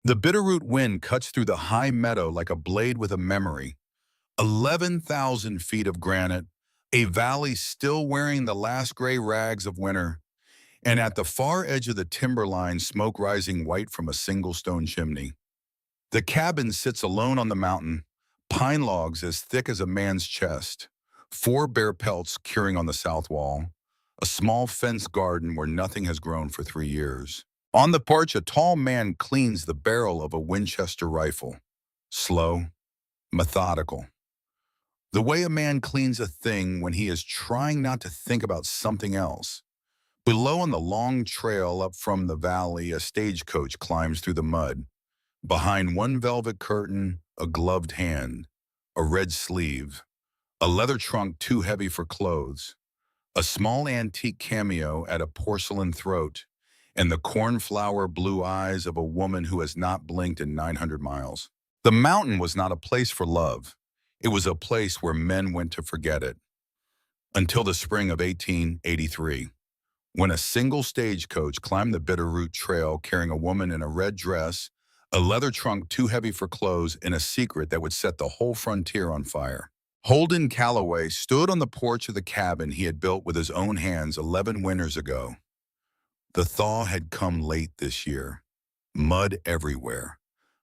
The bitterroot wind cuts through the high meadow like a blade with a memory. 11,000 feet of granite, a valley still wearing the last gray rags of winter, and at the far edge of the timberline, smoke rising white from a single stone chimney. The cabin sits alone on the mountain, pine logs as thick as a man's chest, 4 bear pelts curing on the south wall, a small fenced garden where nothing has grown for 3 years. On the porch, a tall man cleans the barrel of a Winchester rifle. Slow, methodical. The way a man cleans a thing when he is trying not to think about something else. Below on the long trail up from the valley, a stagecoach climbs through the mud. Behind one velvet curtain, a gloved hand, a red sleeve, a leather trunk too heavy for clothes, a small antique cameo at a porcelain throat, and the cornflower blue eyes of a woman who has not blinked in 900 miles. The mountain was not a place for love. It was a place where men went to forget it. Until the spring of 1883, when a single stagecoach climbed the Bitterroot Trail carrying a woman in a red dress, a leather trunk too heavy for clothes, and a secret that would set the whole frontier on fire. Holden Calloway stood on the porch of the cabin he had built with his own hands 11 winters ago. The thaw had come late this year. Mud everywhere.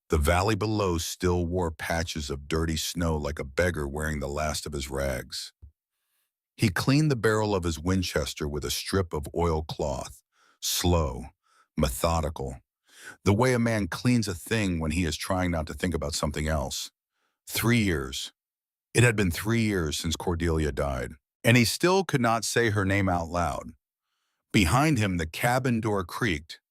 The valley below still wore patches of dirty snow like a beggar wearing the last of his rags. He cleaned the barrel of his Winchester with a strip of oilcloth, slow, methodical, the way a man cleans a thing when he is trying not to think about something else. 3 years. It had been 3 years since Cordelia died, and he still could not say her name out loud. Behind him, the cabin door creaked.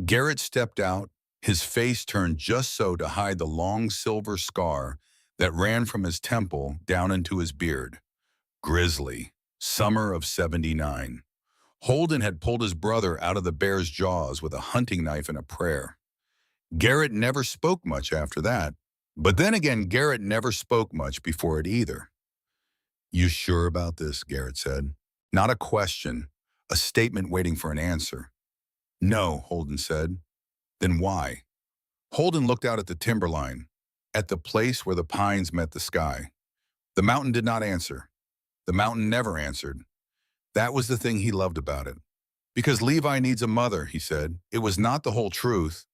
Garrett stepped out, his face turned just so to hide the long silver scar that ran from his temple down into his beard. Grisly, summer of '79. Holden had pulled his brother out of the bear's jaws with a hunting knife and a prayer. Garrett never spoke much after that, but then again, Garrett never spoke much before it either. "You sure about this?" Garrett said. Not a question, a statement waiting for an answer. "No," Holden said. "Then why?" Holden looked out at the timberline, at the place where the pines met the sky. The mountain did not answer. The mountain never answered. That was the thing he loved about it. "Because Levi needs a mother," he said. It was not the whole truth,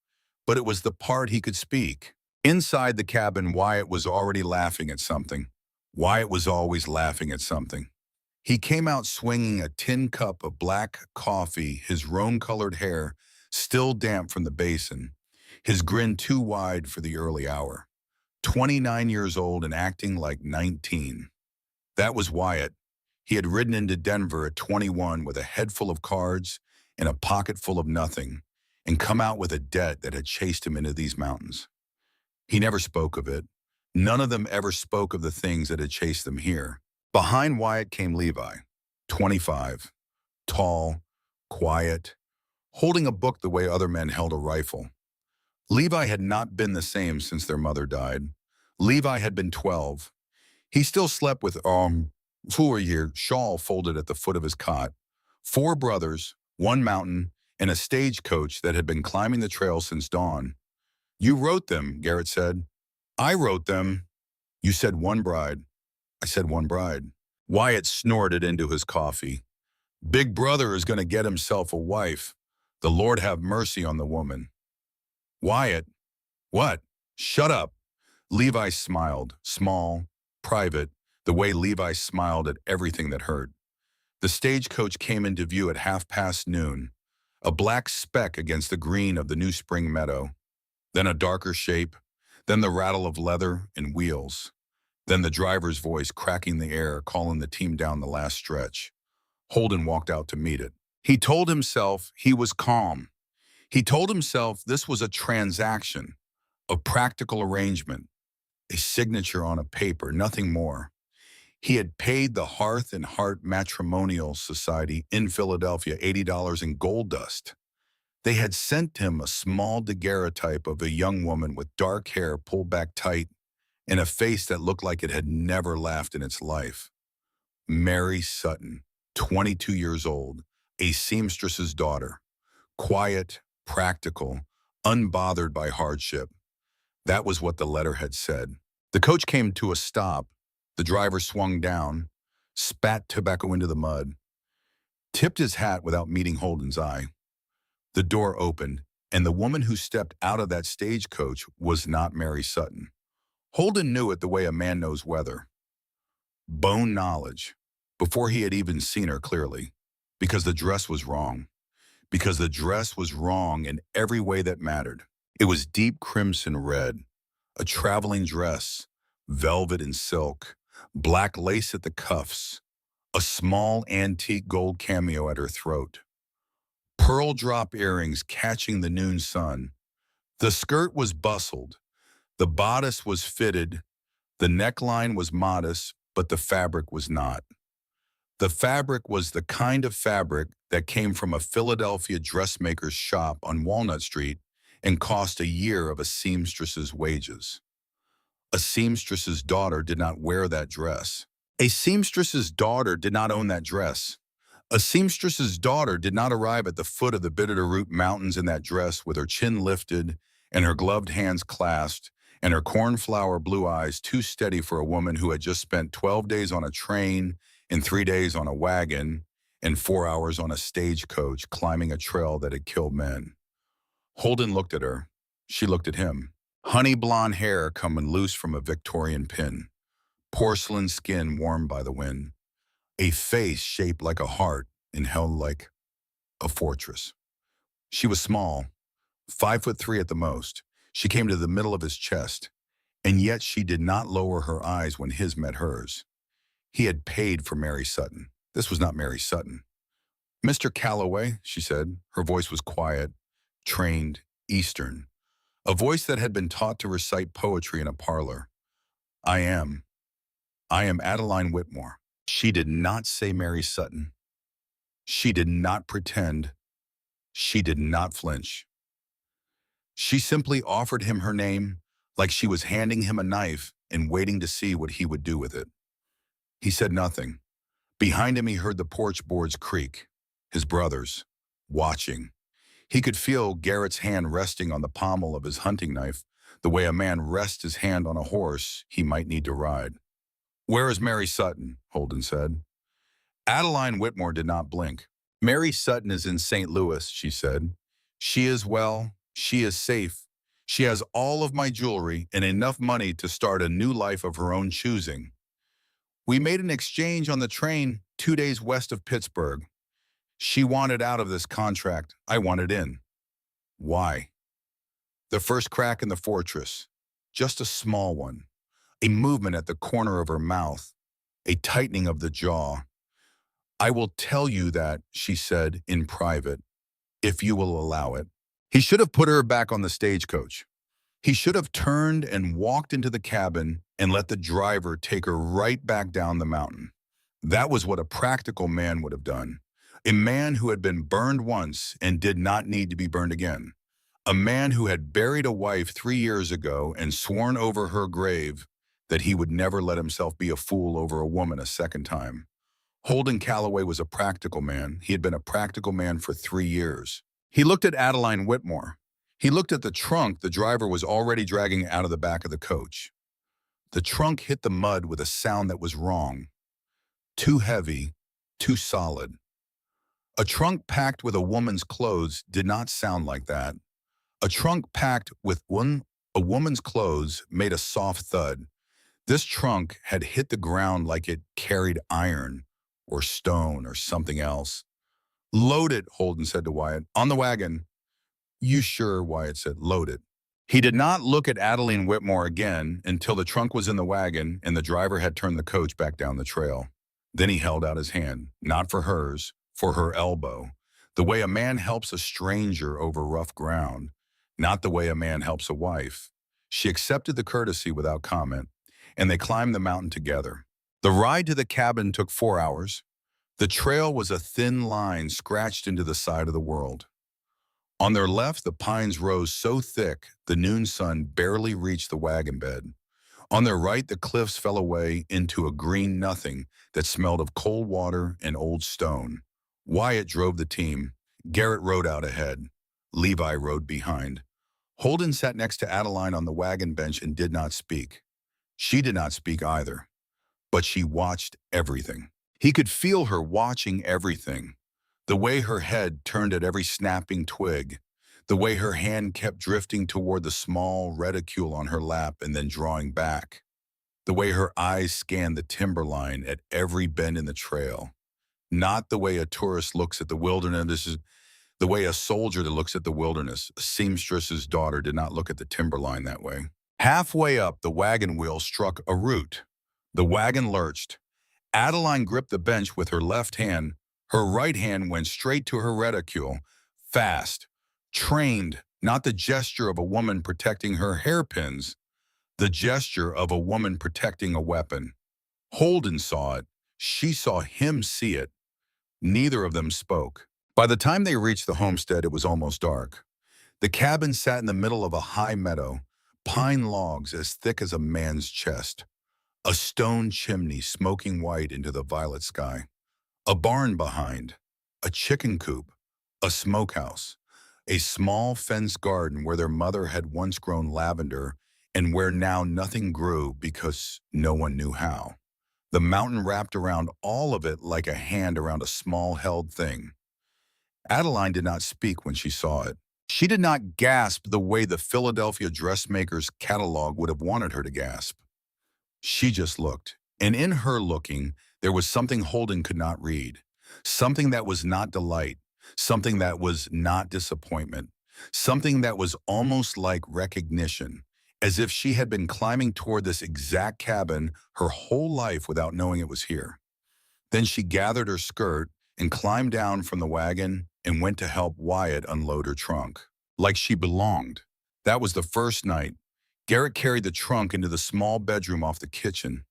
but it was the part he could speak. Inside the cabin, Wyatt was already laughing at something. Wyatt was always laughing at something. He came out swinging a tin cup of black coffee, his roan-colored hair still damp from the basin, his grin too wide for the early hour. 29 years old and acting like 19. That was Wyatt. He had ridden into Denver at 21 with a head full of cards and a pocket full of nothing, and come out with a debt that had chased him into these mountains. He never spoke of it. None of them ever spoke of the things that had chased them here. Behind Wyatt came Levi, 25, tall, quiet, holding a book the way other men held a rifle. Levi had not been the same since their mother died. Levi had been 12. He still slept with four-year shawl folded at the foot of his cot. 4 brothers, 1 mountain, and a stagecoach that had been climbing the trail since dawn. "You wrote them," Garrett said. "I wrote them." "You said 1 bride." "I said 1 bride." Wyatt snorted into his coffee. "Big brother is going to get himself a wife. The Lord have mercy on the woman." "Wyatt." "What?" "Shut up." Levi smiled, small, private, the way Levi smiled at everything that hurt. The stagecoach came into view at noon, a black speck against the green of the new spring meadow, then a darker shape, then the rattle of leather and wheels, then the driver's voice cracking the air, calling the team down the last stretch. Holden walked out to meet it. He told himself he was calm. He told himself this was a transaction, a practical arrangement, a signature on a paper, nothing more. He had paid the Hearth and Heart Matrimonial Society in Philadelphia $80 in gold dust. They had sent him a small daguerreotype of a young woman with dark hair pulled back tight and a face that looked like it had never laughed in its life. Mary Sutton, 22 years old, a seamstress's daughter, quiet, practical, unbothered by hardship. That was what the letter had said. The coach came to a stop. The driver swung down, spat tobacco into the mud, tipped his hat without meeting Holden's eye. The door opened, and the woman who stepped out of that stagecoach was not Mary Sutton. Holden knew it the way a man knows weather. Bone knowledge, before he had even seen her clearly, because the dress was wrong. Because the dress was wrong in every way that mattered. It was deep crimson red, a traveling dress, velvet and silk, black lace at the cuffs, a small antique gold cameo at her throat, pearl drop earrings catching the noon sun. The skirt was bustled, the bodice was fitted, the neckline was modest, but the fabric was not. The fabric was the kind of fabric that came from a Philadelphia dressmaker's shop on Walnut Street and cost a year of a seamstress's wages. A seamstress's daughter did not wear that dress. A seamstress's daughter did not own that dress. A seamstress's daughter did not arrive at the foot of the Bitterroot Mountains in that dress with her chin lifted and her gloved hands clasped and her cornflower blue eyes too steady for a woman who had just spent 12 days on a train and 3 days on a wagon and 4 hours on a stagecoach climbing a trail that had killed men. Holden looked at her. She looked at him. Honey blonde hair coming loose from a Victorian pin. Porcelain skin warmed by the wind. A face shaped like a heart and held like a fortress. She was small, 5'3" at the most. She came to the middle of his chest, and yet she did not lower her eyes when his met hers. He had paid for Mary Sutton. This was not Mary Sutton. "Mr. Calloway," she said. Her voice was quiet, trained, Eastern. A voice that had been taught to recite poetry in a parlor. I am Adeline Whitmore." She did not say Mary Sutton. She did not pretend. She did not flinch. She simply offered him her name like she was handing him a knife and waiting to see what he would do with it. He said nothing. Behind him he heard the porch boards creak. His brothers, watching. He could feel Garrett's hand resting on the pommel of his hunting knife, the way a man rests his hand on a horse he might need to ride. "Where is Mary Sutton?" Holden said. Adeline Whitmore did not blink. "Mary Sutton is in St. Louis," she said. "She is well. She is safe. She has all of my jewelry and enough money to start a new life of her own choosing. We made an exchange on the train 2 days west of Pittsburgh. She wanted out of this contract. I wanted in. Why?" The first crack in the fortress. Just a small one. A movement at the corner of her mouth. A tightening of the jaw. "I will tell you that," she said in private, "if you will allow it." He should have put her back on the stagecoach. He should have turned and walked into the cabin and let the driver take her right back down the mountain. That was what a practical man would have done. A man who had been burned once and did not need to be burned again. A man who had buried a wife 3 years ago and sworn over her grave that he would never let himself be a fool over a woman a second time. Holden Calloway was a practical man. He had been a practical man for 3 years. He looked at Adeline Whitmore. He looked at the trunk the driver was already dragging out of the back of the coach. The trunk hit the mud with a sound that was wrong. Too heavy, too solid. A trunk packed with a woman's clothes did not sound like that. A trunk packed with a woman's clothes made a soft thud. This trunk had hit the ground like it carried iron or stone or something else. "Load it," Holden said to Wyatt. "On the wagon." "You sure?" Wyatt said. "Load it." He did not look at Adeline Whitmore again until the trunk was in the wagon and the driver had turned the coach back down the trail. Then he held out his hand, not for hers, for her elbow, the way a man helps a stranger over rough ground, not the way a man helps a wife. She accepted the courtesy without comment, and they climbed the mountain together. The ride to the cabin took 4 hours. The trail was a thin line scratched into the side of the world. On their left, the pines rose so thick the noon sun barely reached the wagon bed. On their right, the cliffs fell away into a green nothing that smelled of cold water and old stone. Wyatt drove the team. Garrett rode out ahead. Levi rode behind. Holden sat next to Adeline on the wagon bench and did not speak. She did not speak either, but she watched everything. He could feel her watching everything. The way her head turned at every snapping twig, the way her hand kept drifting toward the small reticule on her lap and then drawing back, the way her eyes scanned the timberline at every bend in the trail. Not the way a tourist looks at the wilderness. This is the way a soldier that looks at the wilderness. A seamstress's daughter did not look at the timberline that way. Halfway up, the wagon wheel struck a root. The wagon lurched. Adeline gripped the bench with her left hand. Her right hand went straight to her reticule. Fast. Trained, not the gesture of a woman protecting her hairpins, the gesture of a woman protecting a weapon. Holden saw it. She saw him see it. Neither of them spoke. By the time they reached the homestead, it was almost dark. The cabin sat in the middle of a high meadow, pine logs as thick as a man's chest, a stone chimney smoking white into the violet sky, a barn behind, a chicken coop, a smokehouse, a small fenced garden where their mother had once grown lavender and where now nothing grew because no one knew how. The mountain wrapped around all of it like a hand around a small held thing. Adeline did not speak when she saw it. She did not gasp the way the Philadelphia dressmaker's catalog would have wanted her to gasp. She just looked, and in her looking, there was something Holden could not read, something that was not delight, something that was not disappointment, something that was almost like recognition, as if she had been climbing toward this exact cabin her whole life without knowing it was here. Then she gathered her skirt and climbed down from the wagon and went to help Wyatt unload her trunk. Like she belonged. That was the first night. Garrett carried the trunk into the small bedroom off the kitchen,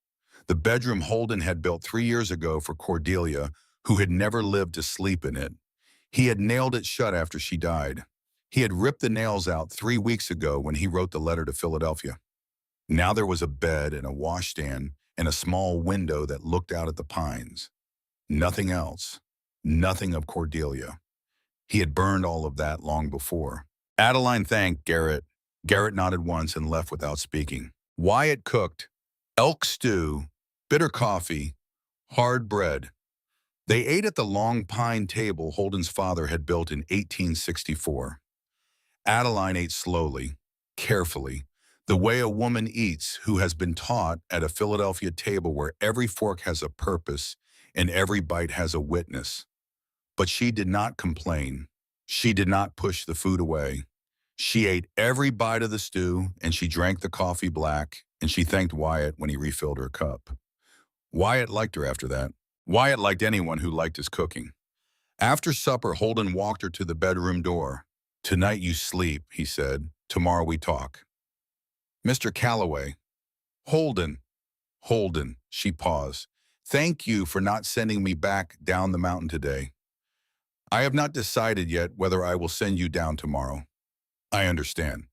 the bedroom Holden had built 3 years ago for Cordelia, who had never lived to sleep in it. He had nailed it shut after she died. He had ripped the nails out 3 weeks ago when he wrote the letter to Philadelphia. Now there was a bed and a washstand and a small window that looked out at the pines. Nothing else. Nothing of Cordelia. He had burned all of that long before. Adeline thanked Garrett. Garrett nodded once and left without speaking. Wyatt cooked elk stew, bitter coffee, hard bread. They ate at the long pine table Holden's father had built in 1864. Adeline ate slowly, carefully, the way a woman eats who has been taught at a Philadelphia table where every fork has a purpose and every bite has a witness. But she did not complain. She did not push the food away. She ate every bite of the stew, and she drank the coffee black, and she thanked Wyatt when he refilled her cup. Wyatt liked her after that. Wyatt liked anyone who liked his cooking. After supper, Holden walked her to the bedroom door. "Tonight you sleep," he said. "Tomorrow we talk." "Mr. Calloway." "Holden." "Holden," she paused. "Thank you for not sending me back down the mountain today. I have not decided yet whether I will send you down tomorrow." "I understand."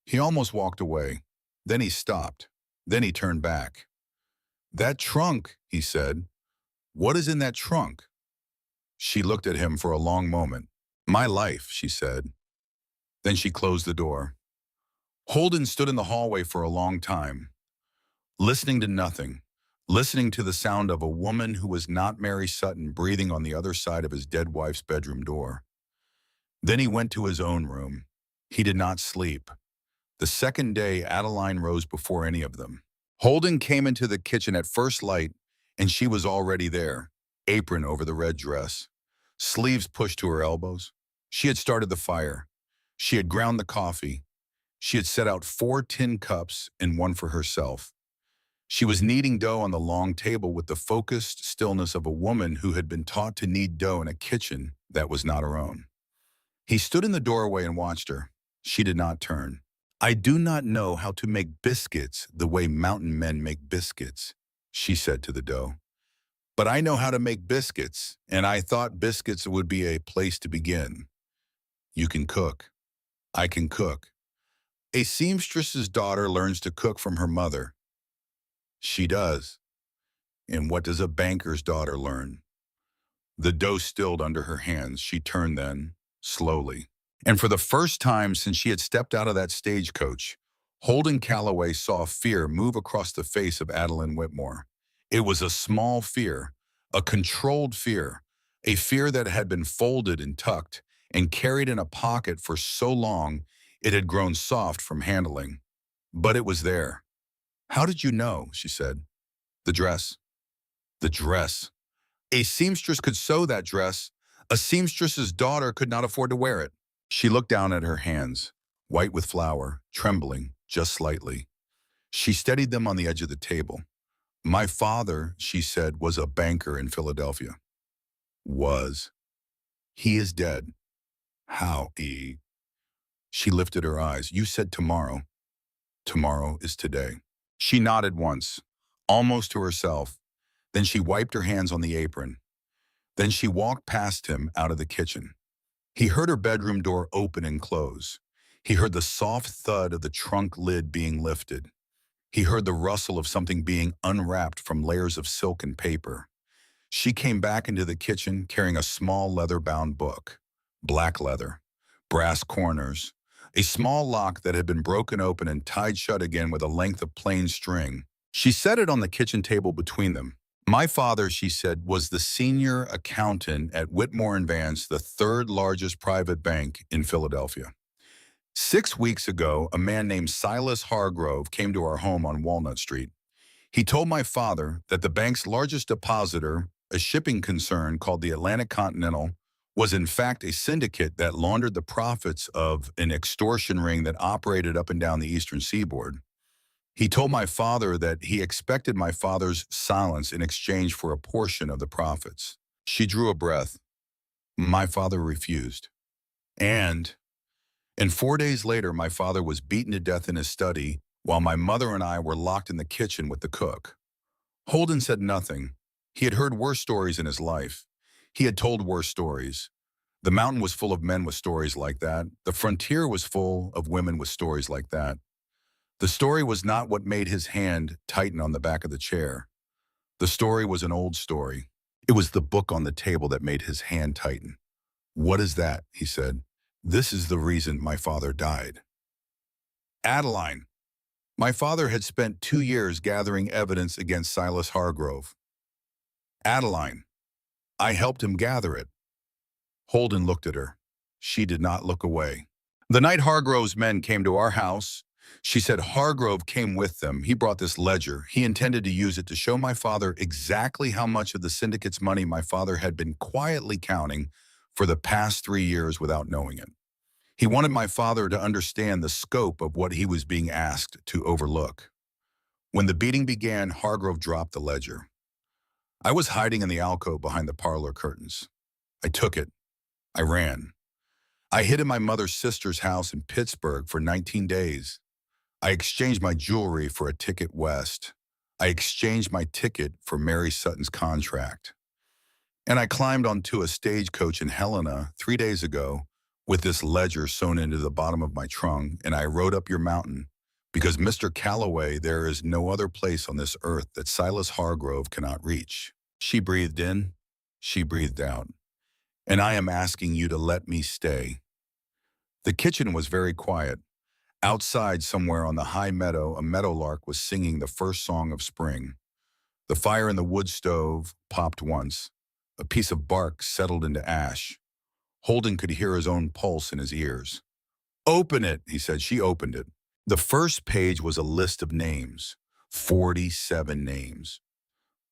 He almost walked away. Then he stopped. Then he turned back. "That trunk," he said. "What is in that trunk?" She looked at him for a long moment. "My life," she said. Then she closed the door. Holden stood in the hallway for a long time, listening to nothing, listening to the sound of a woman who was not Mary Sutton breathing on the other side of his dead wife's bedroom door. Then he went to his own room. He did not sleep. The second day, Adeline rose before any of them. Holden came into the kitchen at first light, and she was already there, apron over the red dress, sleeves pushed to her elbows. She had started the fire. She had ground the coffee. She had set out 4 tin cups and one for herself. She was kneading dough on the long table with the focused stillness of a woman who had been taught to knead dough in a kitchen that was not her own. He stood in the doorway and watched her. She did not turn. "I do not know how to make biscuits the way mountain men make biscuits," she said to the dough. "But I know how to make biscuits, and I thought biscuits would be a place to begin. You can cook. I can cook. A seamstress's daughter learns to cook from her mother. She does. And what does a banker's daughter learn?" The dough stilled under her hands. She turned then, slowly. And for the first time since she had stepped out of that stagecoach, Holden Calloway saw fear move across the face of Adeline Whitmore. It was a small fear, a controlled fear, a fear that had been folded and tucked and carried in a pocket for so long it had grown soft from handling. But it was there. "How did you know?" she said. "The dress." The dress. A seamstress could sew that dress. A seamstress's daughter could not afford to wear it. She looked down at her hands, white with flour, trembling just slightly. She steadied them on the edge of the table. "My father," she said, "was a banker in Philadelphia." "Was. He is dead." "How, E?" She lifted her eyes. "You said tomorrow." "Tomorrow is today." She nodded once, almost to herself. Then she wiped her hands on the apron. Then she walked past him out of the kitchen. He heard her bedroom door open and close. He heard the soft thud of the trunk lid being lifted. He heard the rustle of something being unwrapped from layers of silk and paper. She came back into the kitchen carrying a small leather-bound book. Black leather, brass corners, a small lock that had been broken open and tied shut again with a length of plain string. She set it on the kitchen table between them. "My father," she said, "was the senior accountant at Whitmore and Vance, the third largest private bank in Philadelphia. 6 weeks ago, a man named Silas Hargrove came to our home on Walnut Street. He told my father that the bank's largest depositor, a shipping concern called the Atlantic Continental, was in fact a syndicate that laundered the profits of an extortion ring that operated up and down the eastern seaboard. He told my father that he expected my father's silence in exchange for a portion of the profits." She drew a breath. "My father refused. And 4 days later, my father was beaten to death in his study while my mother and I were locked in the kitchen with the cook." Holden said nothing. He had heard worse stories in his life. He had told worse stories. The mountain was full of men with stories like that. The frontier was full of women with stories like that. The story was not what made his hand tighten on the back of the chair. The story was an old story. It was the book on the table that made his hand tighten. "What is that?" he said. "This is the reason my father died." "Adeline." My father had spent 2 years gathering evidence against Silas Hargrove. "Adeline." "I helped him gather it." Holden looked at her. She did not look away. "The night Hargrove's men came to our house," she said, "Hargrove came with them. He brought this ledger. He intended to use it to show my father exactly how much of the syndicate's money my father had been quietly counting for the past 3 years without knowing it. He wanted my father to understand the scope of what he was being asked to overlook." When the beating began, Hargrove dropped the ledger. "I was hiding in the alcove behind the parlor curtains. I took it. I ran. I hid in my mother's sister's house in Pittsburgh for 19 days. I exchanged my jewelry for a ticket west. I exchanged my ticket for Mary Sutton's contract. And I climbed onto a stagecoach in Helena 3 days ago with this ledger sewn into the bottom of my trunk, and I rode up your mountain because, Mr. Calloway, there is no other place on this earth that Silas Hargrove cannot reach." She breathed in. She breathed out. "And I am asking you to let me stay." The kitchen was very quiet. Outside, somewhere on the high meadow, a meadowlark was singing the first song of spring. The fire in the wood stove popped once. A piece of bark settled into ash. Holden could hear his own pulse in his ears. "Open it," he said. She opened it. The first page was a list of names. 47 names.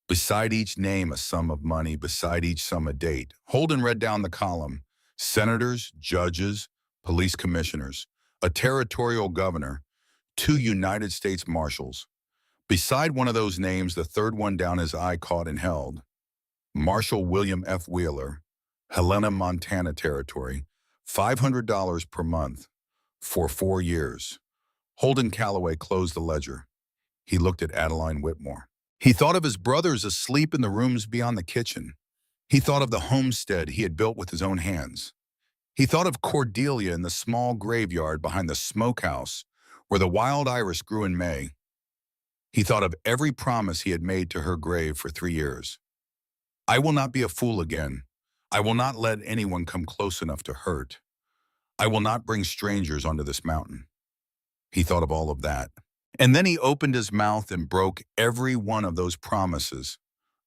Beside each name, a sum of money. Beside each sum, a date. Holden read down the column. Senators, judges, police commissioners, a territorial governor, 2 United States Marshals. Beside one of those names, the third one down, his eye caught and held. Marshal William F. Wheeler, Helena, Montana Territory, $500 per month for 4 years. Holden Calloway closed the ledger. He looked at Adeline Whitmore. He thought of his brothers asleep in the rooms beyond the kitchen. He thought of the homestead he had built with his own hands. He thought of Cordelia in the small graveyard behind the smokehouse where the wild iris grew in May. He thought of every promise he had made to her grave for 3 years. "I will not be a fool again. I will not let anyone come close enough to hurt. I will not bring strangers onto this mountain. He thought of all of that. And then he opened his mouth and broke every one of those promises.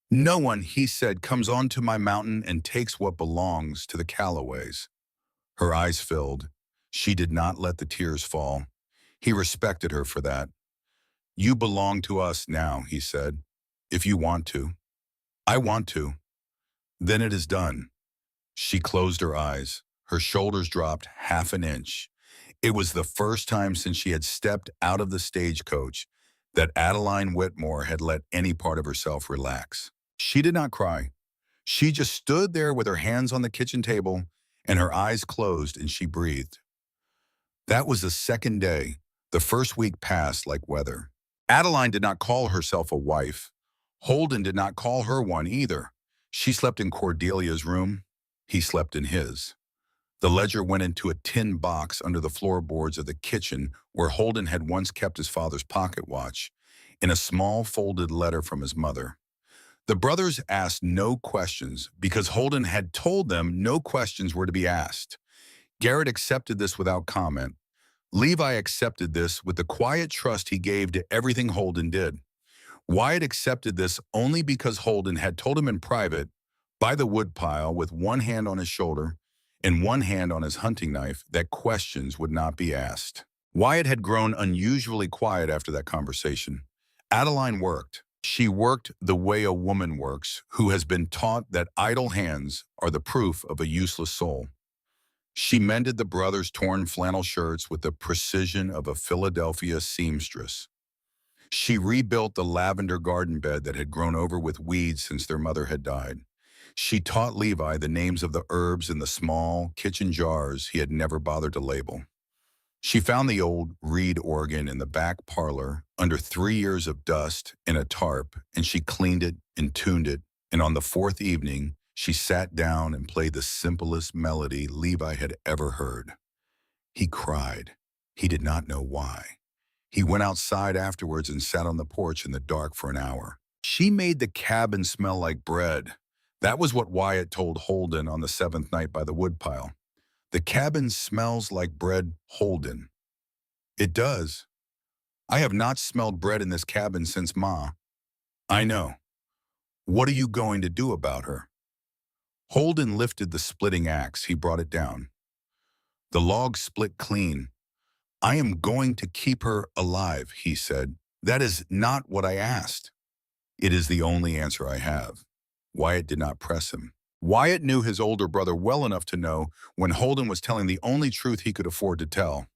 No one, he said, comes onto my mountain and takes what belongs to the Callaways. Her eyes filled. She did not let the tears fall. He respected her for that. You belong to us now, he said, if you want to. I want to. Then it is done. She closed her eyes. Her shoulders dropped half an inch. It was the first time since she had stepped out of the stagecoach that Adeline Whitmore had let any part of herself relax. She did not cry. She just stood there with her hands on the kitchen table and her eyes closed, and she breathed. That was the second day. The first week passed like weather. Adeline did not call herself a wife. Holden did not call her one either. She slept in Cordelia's room. He slept in his. The ledger went into a tin box under the floorboards of the kitchen where Holden had once kept his father's pocket watch, in a small folded letter from his mother. The brothers asked no questions because Holden had told them no questions were to be asked. Garrett accepted this without comment. Levi accepted this with the quiet trust he gave to everything Holden did. Wyatt accepted this only because Holden had told him in private, by the woodpile with one hand on his shoulder and one hand on his hunting knife, that questions would not be asked. Wyatt had grown unusually quiet after that conversation. Adeline worked. She worked the way a woman works who has been taught that idle hands are the proof of a useless soul. She mended the brothers' torn flannel shirts with the precision of a Philadelphia seamstress. She rebuilt the lavender garden bed that had grown over with weeds since their mother had died. She taught Levi the names of the herbs in the small kitchen jars he had never bothered to label. She found the old reed organ in the back parlor under 3 years of dust in a tarp, and she cleaned it and tuned it, and on the fourth evening, she sat down and played the simplest melody Levi had ever heard. He cried. He did not know why. He went outside afterwards and sat on the porch in the dark for an hour. She made the cabin smell like bread. That was what Wyatt told Holden on the 7th night by the woodpile. The cabin smells like bread, Holden. It does. I have not smelled bread in this cabin since Ma. I know. What are you going to do about her? Holden lifted the splitting axe. He brought it down. The log split clean. I am going to keep her alive, he said. That is not what I asked. It is the only answer I have. Wyatt did not press him. Wyatt knew his older brother well enough to know when Holden was telling the only truth he could afford to tell.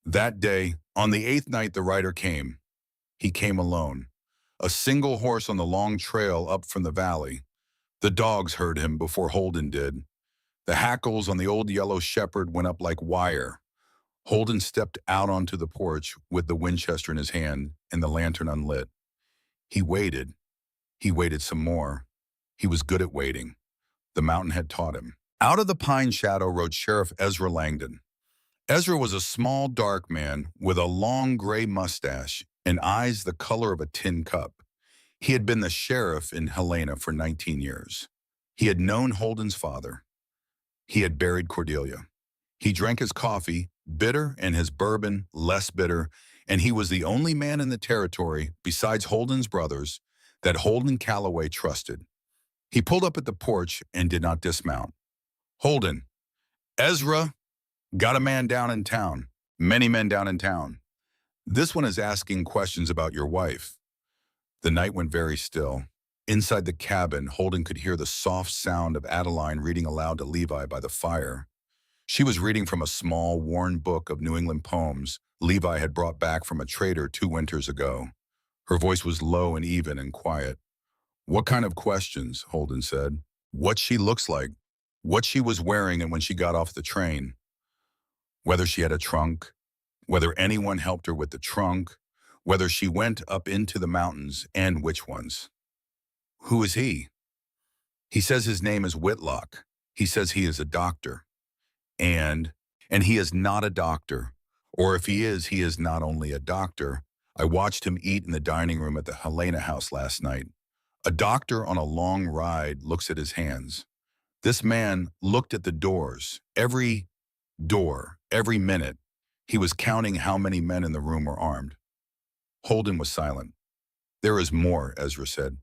That day, on the 8th night, the rider came. He came alone. A single horse on the long trail up from the valley. The dogs heard him before Holden did. The hackles on the old yellow shepherd went up like wire. Holden stepped out onto the porch with the Winchester in his hand and the lantern unlit. He waited. He waited some more. He was good at waiting. The mountain had taught him. Out of the pine shadow rode Sheriff Ezra Langdon. Ezra was a small, dark man with a long gray mustache and eyes the color of a tin cup. He had been the sheriff in Helena for 19 years. He had known Holden's father. He had buried Cordelia. He drank his coffee, bitter, and his bourbon, less bitter, and he was the only man in the territory, besides Holden's brothers, that Holden Calloway trusted. He pulled up at the porch and did not dismount. Holden, Ezra, got a man down in town. Many men down in town. This one is asking questions about your wife. The night went very still. Inside the cabin, Holden could hear the soft sound of Adeline reading aloud to Levi by the fire. She was reading from a small, worn book of New England poems Levi had brought back from a trader 2 winters ago. Her voice was low and even and quiet. What kind of questions? Holden said. What she looks like, what she was wearing and when she got off the train. Whether she had a trunk, whether anyone helped her with the trunk, whether she went up into the mountains, and which ones. Who is he? He says his name is Whitlock. He says he is a doctor. And he is not a doctor. Or if he is not only a doctor. I watched him eat in the dining room at the Helena house last night. A doctor on a long ride looks at his hands. This man looked at the doors. Every Door, every minute. He was counting how many men in the room were armed. Holden was silent. There is more, Ezra said.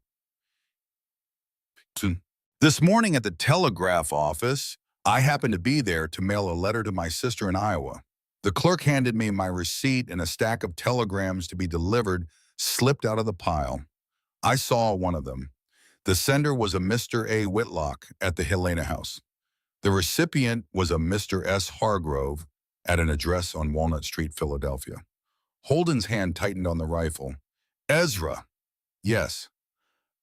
This morning at the telegraph office, I happened to be there to mail a letter to my sister in Iowa. The clerk handed me my receipt and a stack of telegrams to be delivered slipped out of the pile. I saw one of them. The sender was a Mr. A. Whitlock at the Helena House. The recipient was a Mr. S. Hargrove at an address on Walnut Street, Philadelphia. Holden's hand tightened on the rifle. Ezra. Yes.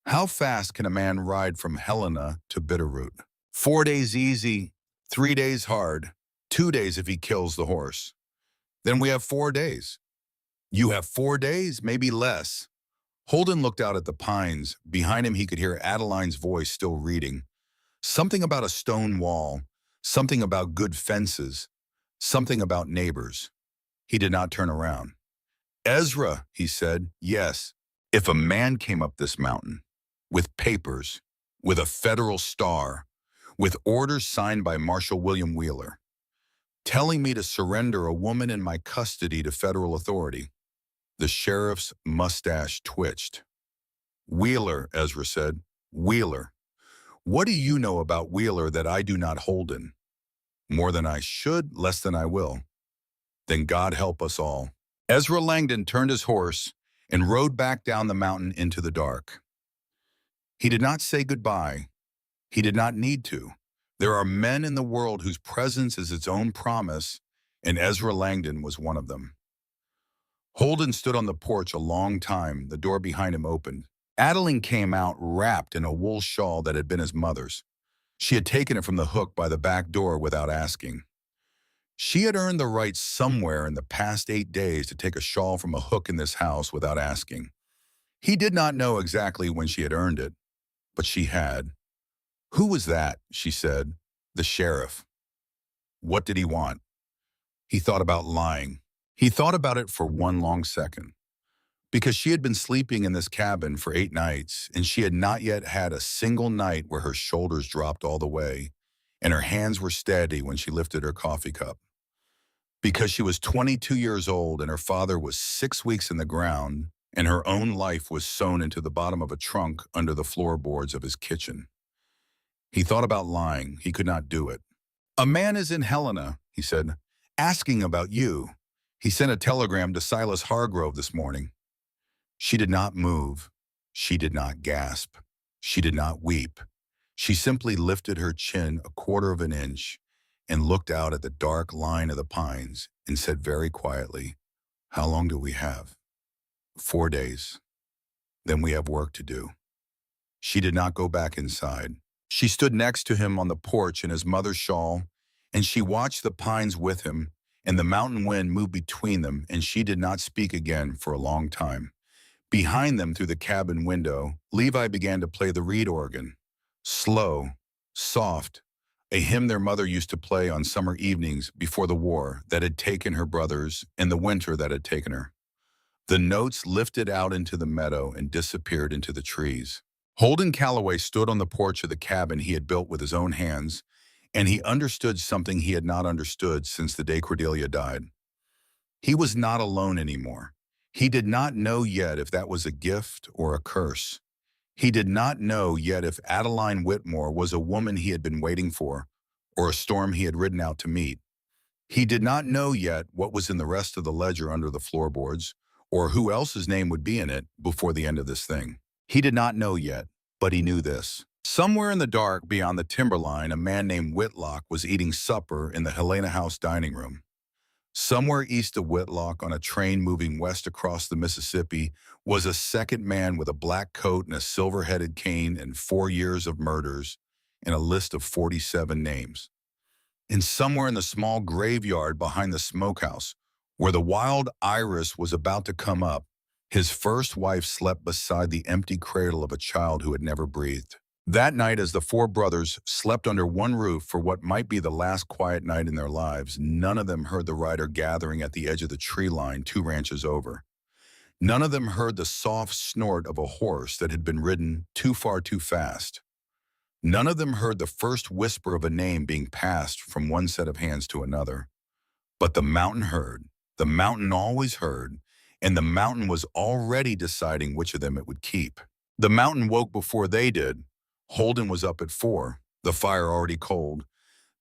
How fast can a man ride from Helena to Bitterroot? 4 days easy, 3 days hard, 2 days if he kills the horse. Then we have 4 days. You have 4 days, maybe less. Holden looked out at the pines. Behind him he could hear Adeline's voice still reading. Something about a stone wall, something about good fences, something about neighbors. He did not turn around. Ezra, he said, yes, if a man came up this mountain, with papers, with a federal star, with orders signed by Marshal William Wheeler, telling me to surrender a woman in my custody to federal authority. The sheriff's mustache twitched. Wheeler, Ezra said, Wheeler. What do you know about Wheeler that I do not, Holden? More than I should, less than I will. Then God help us all. Ezra Langdon turned his horse and rode back down the mountain into the dark. He did not say goodbye. He did not need to. There are men in the world whose presence is its own promise, and Ezra Langdon was one of them. Holden stood on the porch a long time. The door behind him opened. Adeline came out wrapped in a wool shawl that had been his mother's. She had taken it from the hook by the back door without asking. She had earned the right somewhere in the past 8 days to take a shawl from a hook in this house without asking. He did not know exactly when she had earned it, but she had. Who was that? She said. The sheriff. What did he want? He thought about lying. He thought about it for one long second. Because she had been sleeping in this cabin for 8 nights, and she had not yet had a single night where her shoulders dropped all the way, and her hands were steady when she lifted her coffee cup. Because she was 22 years old and her father was 6 weeks in the ground, and her own life was sewn into the bottom of a trunk under the floorboards of his kitchen. He thought about lying. He could not do it. A man is in Helena, he said, asking about you. He sent a telegram to Silas Hargrove this morning. She did not move. She did not gasp. She did not weep. She simply lifted her chin a quarter of an inch and looked out at the dark line of the pines and said very quietly, how long do we have? 4 days. Then we have work to do. She did not go back inside. She stood next to him on the porch in his mother's shawl, and she watched the pines with him, and the mountain wind move between them, and she did not speak again for a long time. Behind them, through the cabin window, Levi began to play the reed organ. Slow, soft, a hymn their mother used to play on summer evenings before the war that had taken her brothers and the winter that had taken her. The notes lifted out into the meadow and disappeared into the trees. Holden Calloway stood on the porch of the cabin he had built with his own hands, and he understood something he had not understood since the day Cordelia died. He was not alone anymore. He did not know yet if that was a gift or a curse. He did not know yet if Adeline Whitmore was a woman he had been waiting for, or a storm he had ridden out to meet. He did not know yet what was in the rest of the ledger under the floorboards, or who else's name would be in it before the end of this thing. He did not know yet, but he knew this. Somewhere in the dark beyond the timberline, a man named Whitlock was eating supper in the Helena House dining room. Somewhere east of Whitlock, on a train moving west across the Mississippi, was a second man with a black coat and a silver-headed cane and 4 years of murders and a list of 47 names. And somewhere in the small graveyard behind the smokehouse, where the wild iris was about to come up, his first wife slept beside the empty cradle of a child who had never breathed. That night, as the 4 brothers slept under one roof for what might be the last quiet night in their lives, none of them heard the rider gathering at the edge of the tree line 2 ranches over. None of them heard the soft snort of a horse that had been ridden too far too fast. None of them heard the first whisper of a name being passed from one set of hands to another. But the mountain heard. The mountain always heard, and the mountain was already deciding which of them it would keep. The mountain woke before they did. Holden was up at 4, the fire already cold.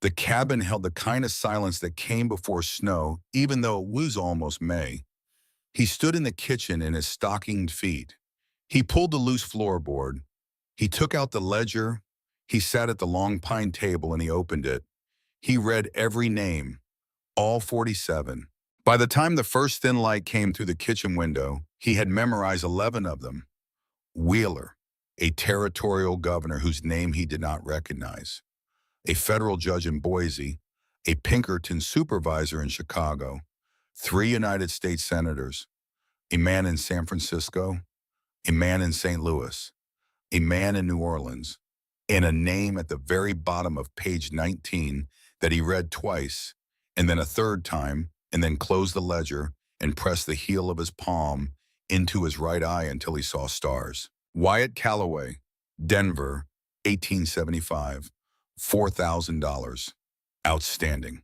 The cabin held the kind of silence that came before snow, even though it was almost May. He stood in the kitchen in his stockinged feet. He pulled the loose floorboard. He took out the ledger. He sat at the long pine table and he opened it. He read every name, all 47. By the time the first thin light came through the kitchen window, he had memorized 11 of them. Wheeler, a territorial governor whose name he did not recognize. A federal judge in Boise, a Pinkerton supervisor in Chicago, 3 United States senators, a man in San Francisco, a man in St. Louis, a man in New Orleans, and a name at the very bottom of page 19 that he read twice, and then a third time, and then closed the ledger and pressed the heel of his palm into his right eye until he saw stars. Wyatt Calloway, Denver, 1875, $4,000. Outstanding.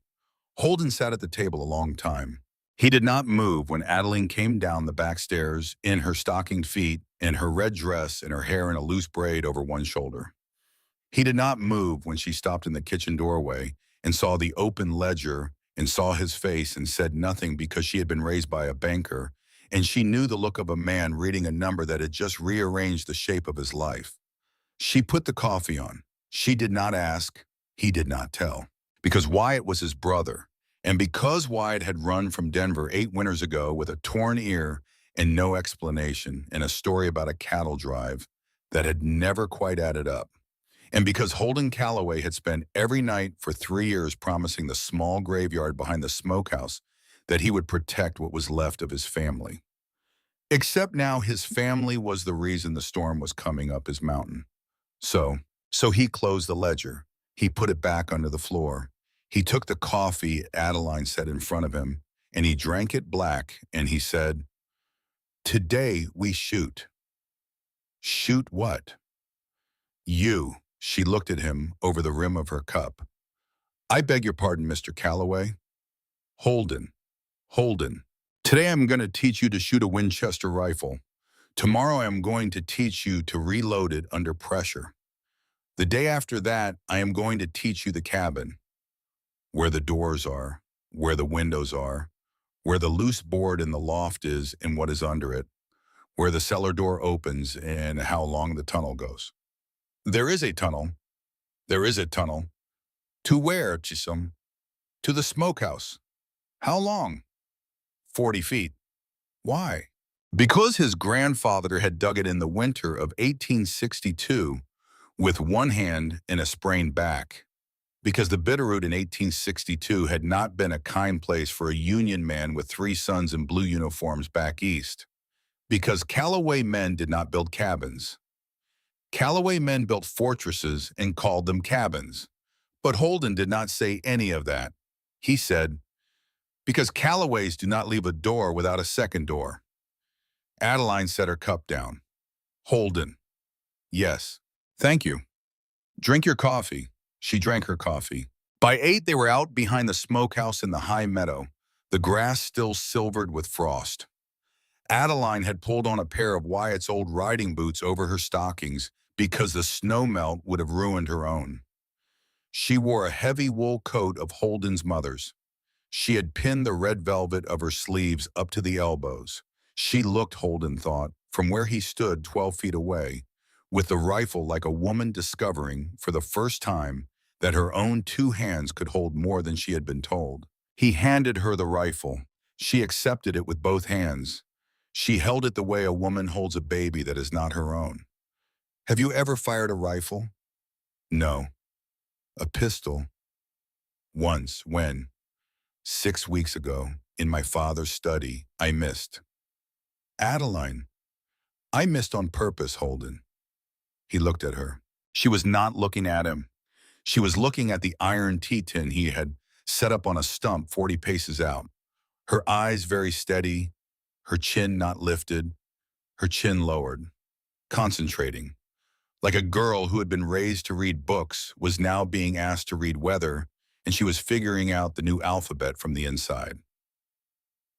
Holden sat at the table a long time. He did not move when Adeline came down the back stairs in her stockinged feet, in her red dress and her hair in a loose braid over one shoulder. He did not move when she stopped in the kitchen doorway and saw the open ledger and saw his face and said nothing because she had been raised by a banker, and she knew the look of a man reading a number that had just rearranged the shape of his life. She put the coffee on. She did not ask. He did not tell. Because Wyatt was his brother, and because Wyatt had run from Denver 8 winters ago with a torn ear and no explanation and a story about a cattle drive that had never quite added up, and because Holden Calloway had spent every night for 3 years promising the small graveyard behind the smokehouse that he would protect what was left of his family. Except now his family was the reason the storm was coming up his mountain. So he closed the ledger. He put it back under the floor. He took the coffee Adeline set in front of him, and he drank it black, and he said, "Today we shoot." "Shoot what?" "You." She looked at him over the rim of her cup. "I beg your pardon, Mr. Calloway." "Holden. Holden. Today I'm going to teach you to shoot a Winchester rifle. Tomorrow I am going to teach you to reload it under pressure. The day after that, I am going to teach you the cabin, where the doors are, where the windows are, where the loose board in the loft is and what is under it, where the cellar door opens and how long the tunnel goes." "There is a tunnel. There is a tunnel." "To where, Chisholm?" "To the smokehouse." "How long?" 40 feet. "Why?" "Because his grandfather had dug it in the winter of 1862 with one hand and a sprained back. Because the Bitterroot in 1862 had not been a kind place for a Union man with 3 sons in blue uniforms back east. Because Calloway men did not build cabins. Calloway men built fortresses and called them cabins. But Holden did not say any of that. He said, because Callaways do not leave a door without a second door. Adeline set her cup down. "Holden." "Yes." "Thank you. Drink your coffee." She drank her coffee. By 8, they were out behind the smokehouse in the high meadow, the grass still silvered with frost. Adeline had pulled on a pair of Wyatt's old riding boots over her stockings because the snow melt would have ruined her own. She wore a heavy wool coat of Holden's mother's. She had pinned the red velvet of her sleeves up to the elbows. She looked, Holden thought, from where he stood 12 feet away, with the rifle like a woman discovering, for the first time, that her own 2 hands could hold more than she had been told. He handed her the rifle. She accepted it with both hands. She held it the way a woman holds a baby that is not her own. "Have you ever fired a rifle?" "No." "A pistol?" "Once, when, 6 weeks ago, in my father's study, I missed." "Adeline." "I missed on purpose, Holden." He looked at her. She was not looking at him. She was looking at the iron tea tin he had set up on a stump 40 paces out. Her eyes very steady, her chin not lifted, her chin lowered, concentrating, Like a girl who had been raised to read books was now being asked to read weather, and she was figuring out the new alphabet from the inside.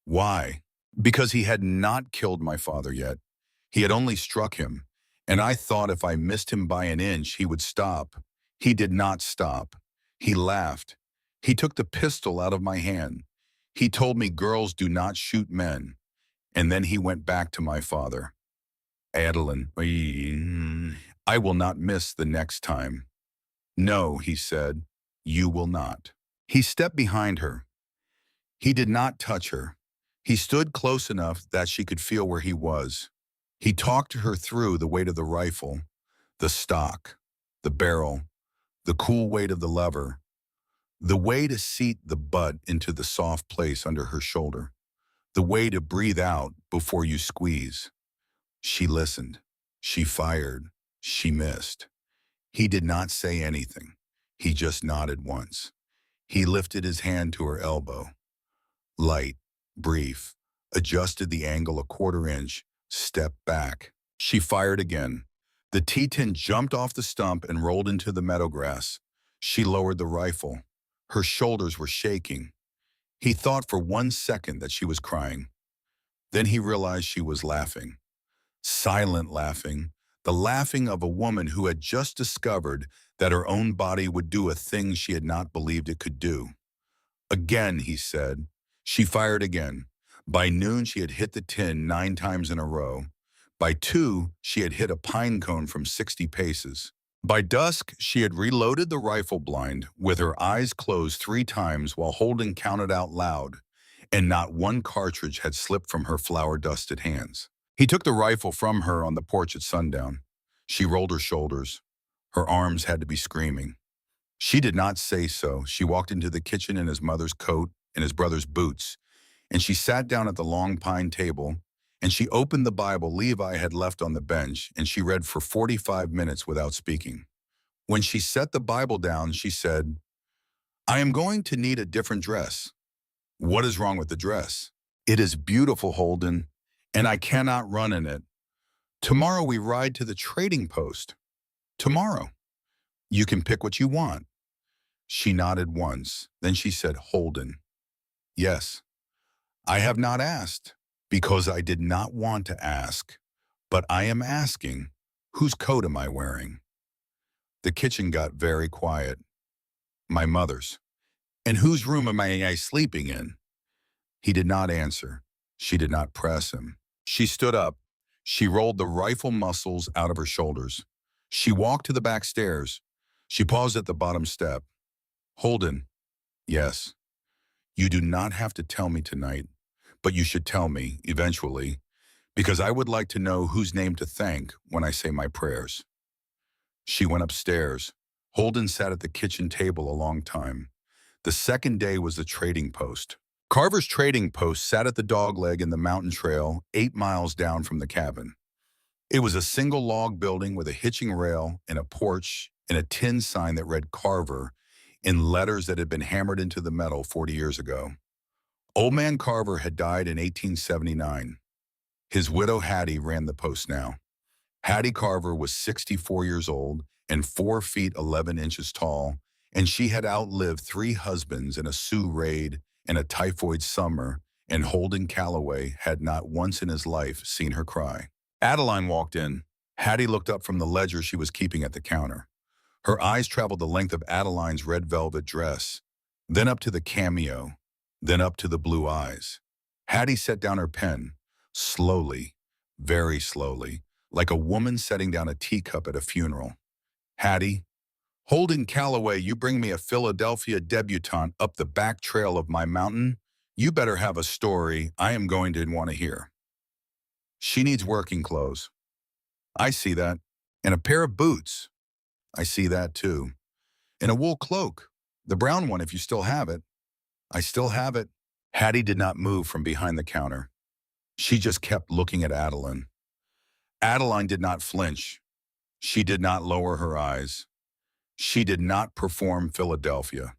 Why? Because he had not killed my father yet. He had only struck him, and I thought if I missed him by an inch, he would stop. He did not stop. He laughed. He took the pistol out of my hand. He told me girls do not shoot men, and then he went back to my father. Adeline, I will not miss the next time. No, he said, you will not. He stepped behind her. He did not touch her. He stood close enough that she could feel where he was. He talked her through the weight of the rifle, the stock, the barrel, the cool weight of the lever, the way to seat the butt into the soft place under her shoulder, the way to breathe out before you squeeze. She listened. She fired. She missed. He did not say anything. He just nodded once. He lifted his hand to her elbow. Light, brief, adjusted the angle a quarter inch, stepped back. She fired again. The T-10 jumped off the stump and rolled into the meadowgrass. She lowered the rifle. Her shoulders were shaking. He thought for 1 second that she was crying. Then he realized she was laughing. Silent laughing, the laughing of a woman who had just discovered that her own body would do a thing she had not believed it could do. Again, he said. She fired again. By noon, she had hit the tin 9 times in a row. By 2, she had hit a pine cone from 60 paces. By dusk, she had reloaded the rifle blind with her eyes closed 3 times while Holden counted out loud, and not one cartridge had slipped from her flour-dusted hands. He took the rifle from her on the porch at sundown. She rolled her shoulders. Her arms had to be screaming. She did not say so. She walked into the kitchen in his mother's coat and his brother's boots, and she sat down at the long pine table, and she opened the Bible Levi had left on the bench, and she read for 45 minutes without speaking. When she set the Bible down, she said, I am going to need a different dress. What is wrong with the dress? It is beautiful, Holden, and I cannot run in it. Tomorrow we ride to the trading post. Tomorrow. You can pick what you want. She nodded once. Then she said, Holden. Yes. I have not asked, because I did not want to ask, but I am asking, whose coat am I wearing? The kitchen got very quiet. My mother's. And whose room am I sleeping in? He did not answer. She did not press him. She stood up. She rolled the rifle muscles out of her shoulders. She walked to the back stairs. She paused at the bottom step. Holden. Yes. You do not have to tell me tonight, but you should tell me eventually, because I would like to know whose name to thank when I say my prayers. She went upstairs. Holden sat at the kitchen table a long time. The second day was the trading post. Carver's trading post sat at the dogleg in the mountain trail 8 miles down from the cabin. It was a single log building with a hitching rail and a porch and a tin sign that read Carver in letters that had been hammered into the metal 40 years ago. Old man Carver had died in 1879. His widow Hattie ran the post now. Hattie Carver was 64 years old and 4 feet 11 inches tall, and she had outlived 3 husbands in a Sioux raid and a typhoid summer, and Holden Calloway had not once in his life seen her cry. Adeline walked in. Hattie looked up from the ledger she was keeping at the counter. Her eyes traveled the length of Adeline's red velvet dress, then up to the cameo, then up to the blue eyes. Hattie set down her pen, slowly, very slowly, like a woman setting down a teacup at a funeral. Hattie, Holden Calloway, you bring me a Philadelphia debutante up the back trail of my mountain, you better have a story I am going to want to hear. She needs working clothes. I see that. And a pair of boots. I see that too. And a wool cloak. The brown one if you still have it. I still have it. Hattie did not move from behind the counter. She just kept looking at Adeline. Adeline did not flinch. She did not lower her eyes. She did not perform Philadelphia.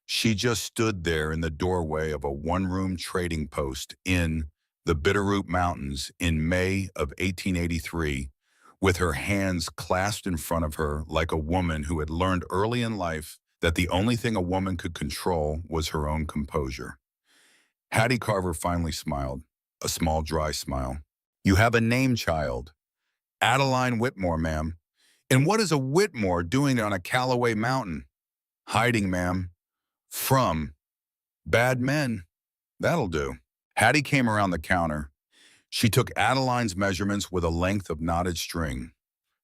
She just stood there in the doorway of a one-room trading post in the Bitterroot Mountains in May of 1883, with her hands clasped in front of her like a woman who had learned early in life that the only thing a woman could control was her own composure. Hattie Carver finally smiled, a small, dry smile. "You have a name, child. Adeline Whitmore, ma'am. And what is a Whitmore doing on a Callaway mountain?" "Hiding, ma'am. From bad men." "That'll do." Hattie came around the counter. She took Adeline's measurements with a length of knotted string.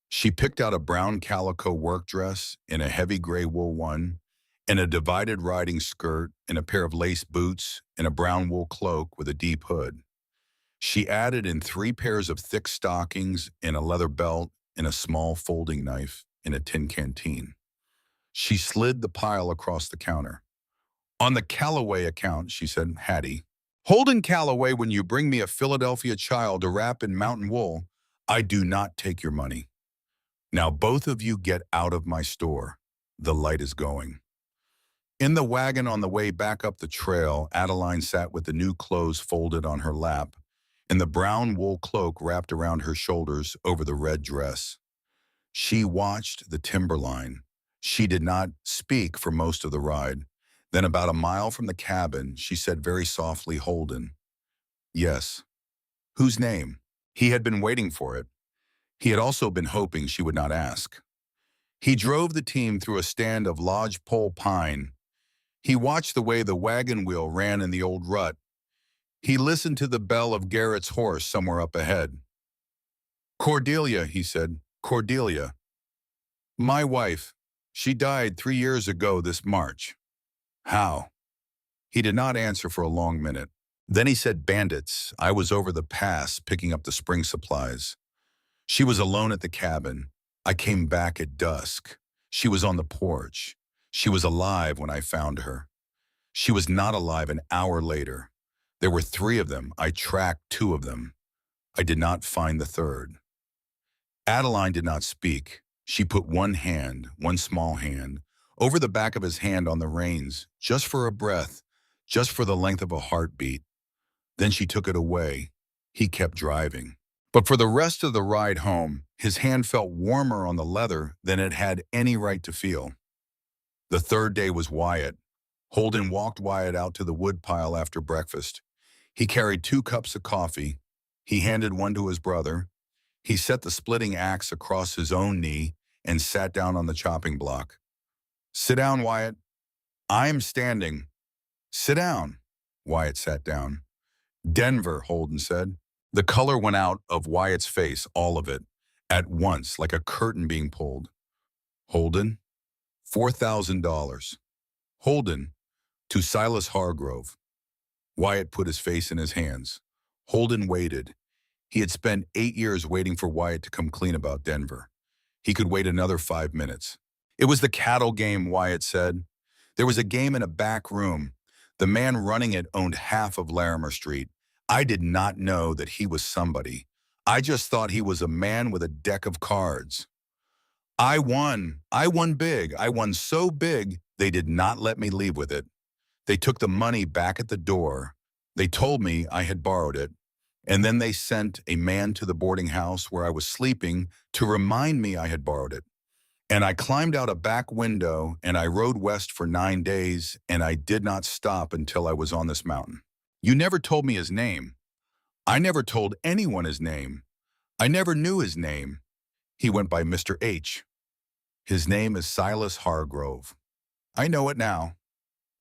She picked out a brown calico work dress in a heavy gray wool one, and a divided riding skirt, and a pair of lace boots, and a brown wool cloak with a deep hood. She added in 3 pairs of thick stockings and a leather belt and a small folding knife in a tin canteen. She slid the pile across the counter. "On the Callaway account," she said, "Hattie. Holden Callaway, when you bring me a Philadelphia child to wrap in mountain wool, I do not take your money. Now both of you get out of my store. The light is going." In the wagon on the way back up the trail, Adeline sat with the new clothes folded on her lap and the brown wool cloak wrapped around her shoulders over the red dress. She watched the timberline. She did not speak for most of the ride. Then about a mile from the cabin, she said very softly, "Holden." "Yes." "Whose name?" He had been waiting for it. He had also been hoping she would not ask. He drove the team through a stand of lodgepole pine. He watched the way the wagon wheel ran in the old rut. He listened to the bell of Garrett's horse somewhere up ahead. "Cordelia," he said, "Cordelia. My wife. She died 3 years ago this March." "How?" He did not answer for a long minute. Then he said, "Bandits. I was over the pass picking up the spring supplies. She was alone at the cabin. I came back at dusk. She was on the porch. She was alive when I found her. She was not alive an hour later. There were 3 of them. I tracked 2 of them. I did not find the third." Adeline did not speak. She put one small hand, over the back of his hand on the reins, just for a breath, just for the length of a heartbeat. Then she took it away. He kept driving. But for the rest of the ride home, his hand felt warmer on the leather than it had any right to feel. The third day was Wyatt. Holden walked Wyatt out to the woodpile after breakfast. He carried 2 cups of coffee. He handed one to his brother. He set the splitting axe across his own knee and sat down on the chopping block. "Sit down, Wyatt." "I am standing." "Sit down." Wyatt sat down. "Denver," Holden said. The color went out of Wyatt's face, all of it, at once, like a curtain being pulled. "Holden?" $4,000. "Holden, to Silas Hargrove." Wyatt put his face in his hands. Holden waited. He had spent 8 years waiting for Wyatt to come clean about Denver. He could wait another 5 minutes. "It was the cattle game," Wyatt said. "There was a game in a back room. The man running it owned half of Larimer Street. I did not know that he was somebody. I just thought he was a man with a deck of cards. I won. I won big. I won so big, they did not let me leave with it. They took the money back at the door. They told me I had borrowed it. And then they sent a man to the boarding house where I was sleeping to remind me I had borrowed it. And I climbed out a back window and I rode west for 9 days, and I did not stop until I was on this mountain. You never told me his name. I never told anyone his name. I never knew his name. He went by Mr. H. His name is Silas Hargrove. I know it now."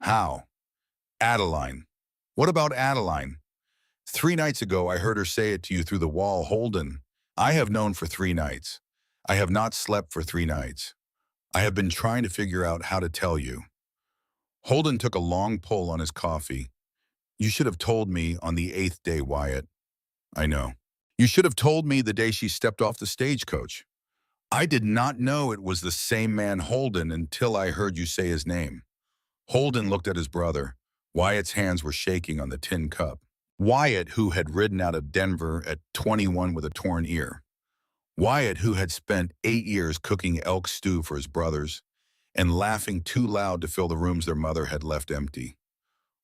"How?" "Adeline." "What about Adeline?" 3 nights ago, I heard her say it to you through the wall, Holden. I have known for 3 nights. I have not slept for 3 nights. I have been trying to figure out how to tell you." Holden took a long pull on his coffee. "You should have told me on the 8th day, Wyatt." "I know." "You should have told me the day she stepped off the stagecoach." "I did not know it was the same man, Holden, until I heard you say his name." Holden looked at his brother. Wyatt's hands were shaking on the tin cup. Wyatt, who had ridden out of Denver at 21 with a torn ear. Wyatt, who had spent 8 years cooking elk stew for his brothers and laughing too loud to fill the rooms their mother had left empty.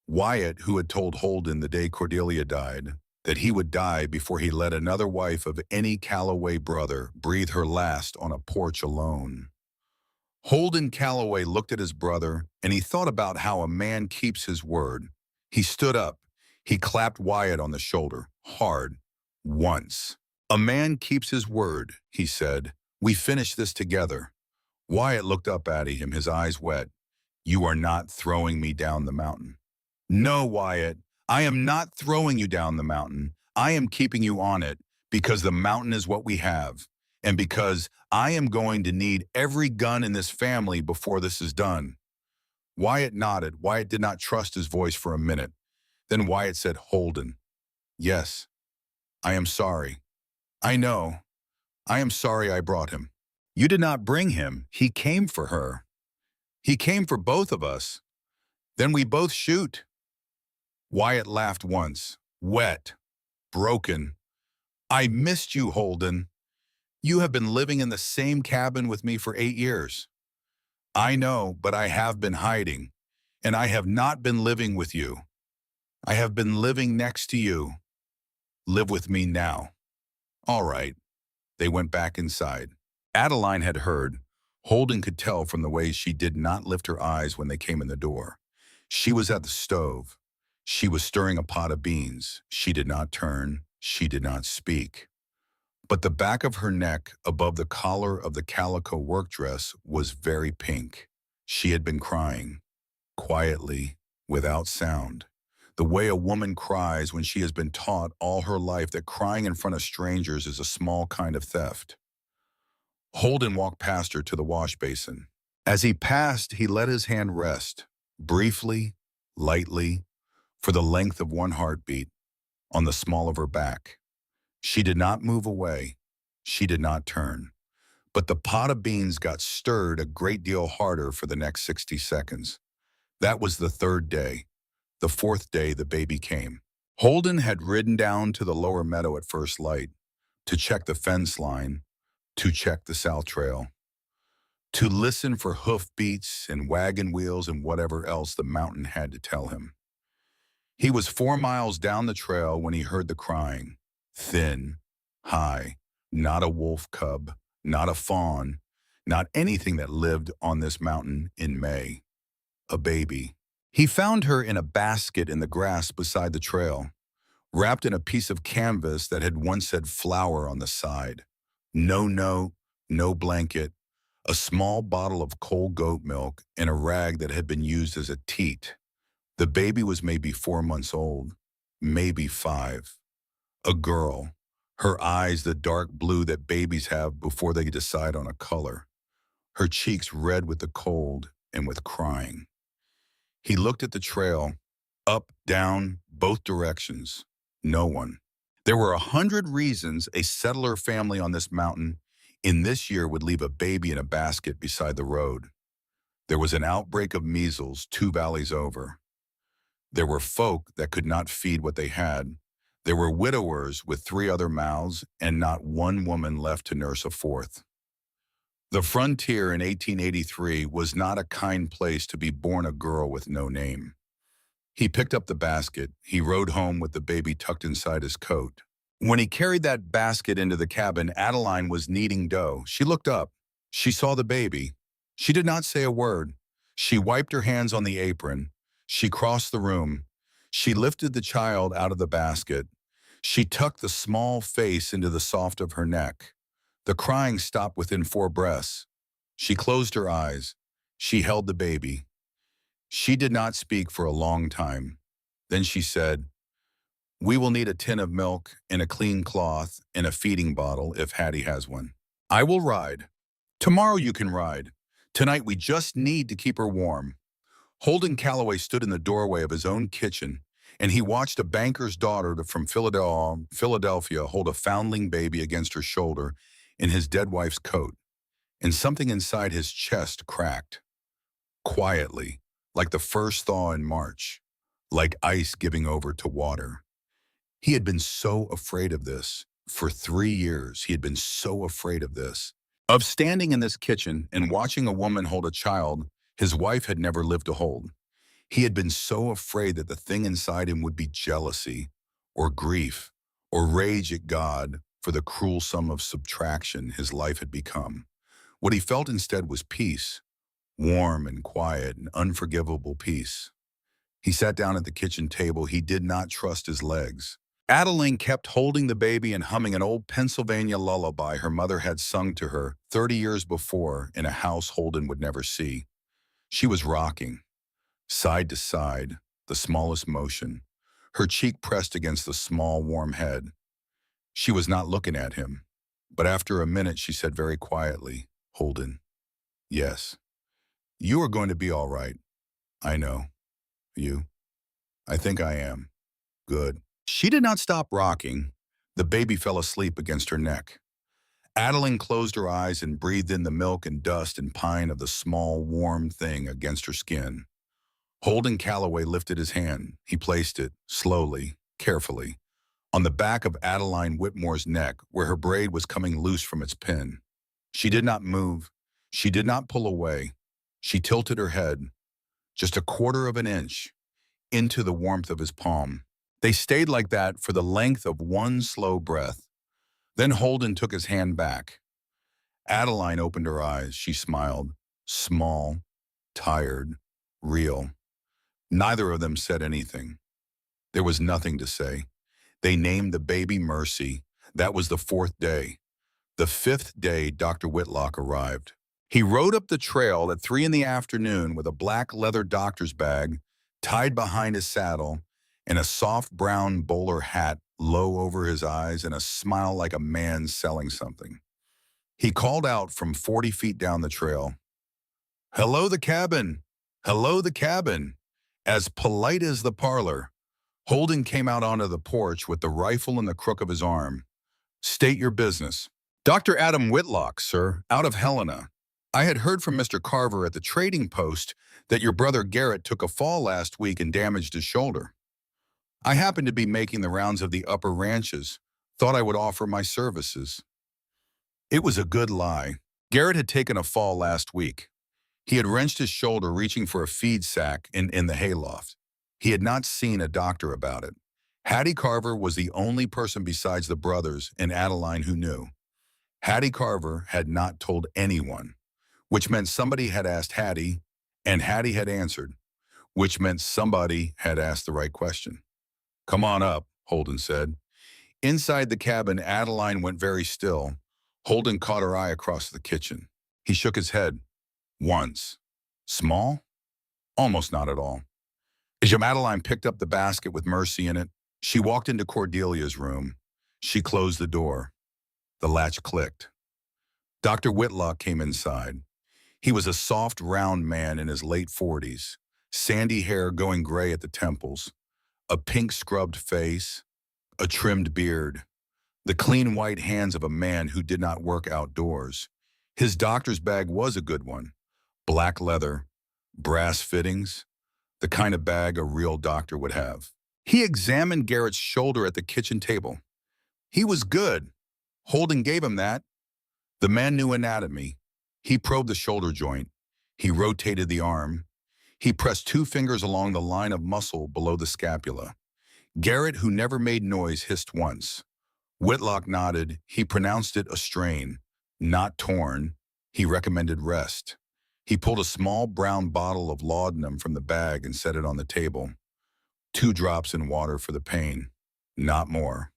Wyatt, who had told Holden the day Cordelia died that he would die before he let another wife of any Calloway brother breathe her last on a porch alone. Holden Calloway looked at his brother, and he thought about how a man keeps his word. He stood up. He clapped Wyatt on the shoulder, hard, once. "A man keeps his word," he said. "We finish this together." Wyatt looked up at him, his eyes wet. "You are not throwing me down the mountain." "No, Wyatt, I am not throwing you down the mountain. I am keeping you on it because the mountain is what we have, and because I am going to need every gun in this family before this is done." Wyatt nodded. Wyatt did not trust his voice for a minute. Then Wyatt said, "Holden, yes, I am sorry. I know. I am sorry I brought him." "You did not bring him. He came for her. He came for both of us. Then we both shoot." Wyatt laughed once, wet, broken. "I missed you, Holden. You have been living in the same cabin with me for 8 years. I know, but I have been hiding, and I have not been living with you. I have been living next to you. Live with me now." "All right." They went back inside. Adeline had heard. Holden could tell from the way she did not lift her eyes when they came in the door. She was at the stove. She was stirring a pot of beans. She did not turn. She did not speak. But the back of her neck, above the collar of the calico work dress, was very pink. She had been crying, quietly, without sound, the way a woman cries when she has been taught all her life that crying in front of strangers is a small kind of theft. Holden walked past her to the wash basin. As he passed, he let his hand rest, briefly, lightly, for the length of one heartbeat, on the small of her back. She did not move away. She did not turn. But the pot of beans got stirred a great deal harder for the next 60 seconds. That was the third day. The fourth day, the baby came. Holden had ridden down to the lower meadow at first light, to check the fence line, to check the south trail, to listen for hoof beats and wagon wheels and whatever else the mountain had to tell him. He was 4 miles down the trail when he heard the crying. Thin, high, not a wolf cub, not a fawn, not anything that lived on this mountain in May. A baby. He found her in a basket in the grass beside the trail, wrapped in a piece of canvas that had once said flower on the side. No note, no blanket, a small bottle of cold goat milk, and a rag that had been used as a teat. The baby was maybe 4 months old, maybe 5. A girl, her eyes the dark blue that babies have before they decide on a color, her cheeks red with the cold and with crying. He looked at the trail, up, down, both directions. No one. There were 100 reasons a settler family on this mountain in this year would leave a baby in a basket beside the road. There was an outbreak of measles 2 valleys over. There were folk that could not feed what they had. There were widowers with 3 other mouths and not one woman left to nurse a 4th. The frontier in 1883 was not a kind place to be born a girl with no name. He picked up the basket. He rode home with the baby tucked inside his coat. When he carried that basket into the cabin, Adeline was kneading dough. She looked up. She saw the baby. She did not say a word. She wiped her hands on the apron. She crossed the room. She lifted the child out of the basket. She tucked the small face into the soft of her neck. The crying stopped within 4 breaths. She closed her eyes. She held the baby. She did not speak for a long time. Then she said, "We will need a tin of milk and a clean cloth and a feeding bottle if Hattie has one. I will ride. Tomorrow you can ride. Tonight we just need to keep her warm." Holden Calloway stood in the doorway of his own kitchen, and he watched a banker's daughter from Philadelphia hold a foundling baby against her shoulder in his dead wife's coat, and something inside his chest cracked. Quietly, like the first thaw in March, like ice giving over to water. He had been so afraid of this. For 3 years, he had been so afraid of this. Of standing in this kitchen and watching a woman hold a child his wife had never lived to hold. He had been so afraid that the thing inside him would be jealousy, or grief, or rage at God for the cruel sum of subtraction his life had become. What he felt instead was peace, warm and quiet and unforgivable peace. He sat down at the kitchen table. He did not trust his legs. Adeline kept holding the baby and humming an old Pennsylvania lullaby her mother had sung to her 30 years before in a house Holden would never see. She was rocking, side to side, the smallest motion, her cheek pressed against the small, warm head. She was not looking at him, but after a minute she said very quietly, "Holden, yes, you are going to be all right. I know. You? I think I am. Good." She did not stop rocking. The baby fell asleep against her neck. Adeline closed her eyes and breathed in the milk and dust and pine of the small, warm thing against her skin. Holden Calloway lifted his hand. He placed it, slowly, carefully, on the back of Adeline Whitmore's neck where her braid was coming loose from its pin. She did not move. She did not pull away. She tilted her head, just a quarter of an inch, into the warmth of his palm. They stayed like that for the length of one slow breath. Then Holden took his hand back. Adeline opened her eyes. She smiled. Small, tired, real. Neither of them said anything. There was nothing to say. They named the baby Mercy. That was the fourth day. The fifth day, Dr. Whitlock arrived. He rode up the trail at 3 in the afternoon with a black leather doctor's bag tied behind his saddle and a soft brown bowler hat low over his eyes and a smile like a man selling something. He called out from 40 feet down the trail, "Hello, the cabin! Hello, the cabin!" As polite as the parlor. Holden came out onto the porch with the rifle in the crook of his arm. "State your business." "Dr. Adam Whitlock, sir, out of Helena. I had heard from Mr. Carver at the trading post that your brother Garrett took a fall last week and damaged his shoulder. I happened to be making the rounds of the upper ranches. Thought I would offer my services." It was a good lie. Garrett had taken a fall last week. He had wrenched his shoulder reaching for a feed sack in the hayloft. He had not seen a doctor about it. Hattie Carver was the only person besides the brothers and Adeline who knew. Hattie Carver had not told anyone, which meant somebody had asked Hattie, and Hattie had answered, which meant somebody had asked the right question. "Come on up," Holden said. Inside the cabin, Adeline went very still. Holden caught her eye across the kitchen. He shook his head. "Once. Small? Almost not at all." As Adeline picked up the basket with Mercy in it, she walked into Cordelia's room. She closed the door. The latch clicked. Dr. Whitlock came inside. He was a soft, round man in his late 40s, sandy hair going gray at the temples, a pink scrubbed face, a trimmed beard, the clean white hands of a man who did not work outdoors. His doctor's bag was a good one, black leather, brass fittings, the kind of bag a real doctor would have. He examined Garrett's shoulder at the kitchen table. He was good. Holden gave him that. The man knew anatomy. He probed the shoulder joint. He rotated the arm. He pressed 2 fingers along the line of muscle below the scapula. Garrett, who never made noise, hissed once. Whitlock nodded. He pronounced it a strain, not torn. He recommended rest. He pulled a small brown bottle of laudanum from the bag and set it on the table. 2 drops in water for the pain, not more.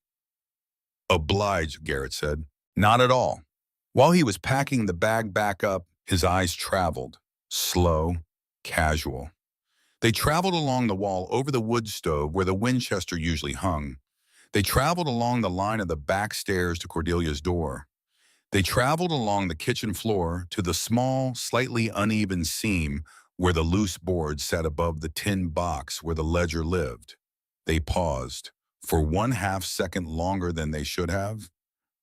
"Obliged," Garrett said. "Not at all." While he was packing the bag back up, his eyes traveled, slow, casual. They traveled along the wall over the wood stove where the Winchester usually hung. They traveled along the line of the back stairs to Cordelia's door. They traveled along the kitchen floor to the small, slightly uneven seam where the loose board sat above the tin box where the ledger lived. They paused for 1/2 second longer than they should have.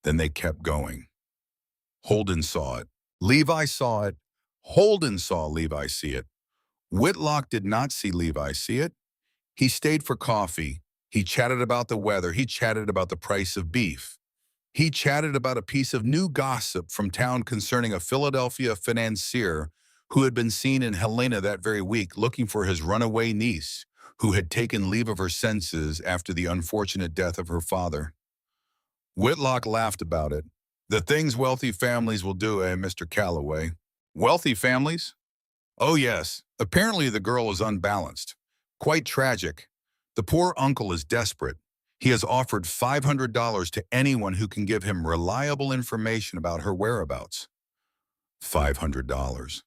Then they kept going. Holden saw it. Levi saw it. Holden saw Levi see it. Whitlock did not see Levi see it. He stayed for coffee. He chatted about the weather. He chatted about the price of beef. He chatted about a piece of new gossip from town concerning a Philadelphia financier who had been seen in Helena that very week looking for his runaway niece, who had taken leave of her senses after the unfortunate death of her father. Whitlock laughed about it. The things wealthy families will do, eh, Mr. Calloway? Wealthy families? Oh, yes. Apparently the girl is unbalanced. Quite tragic. The poor uncle is desperate. He has offered $500 to anyone who can give him reliable information about her whereabouts. $500.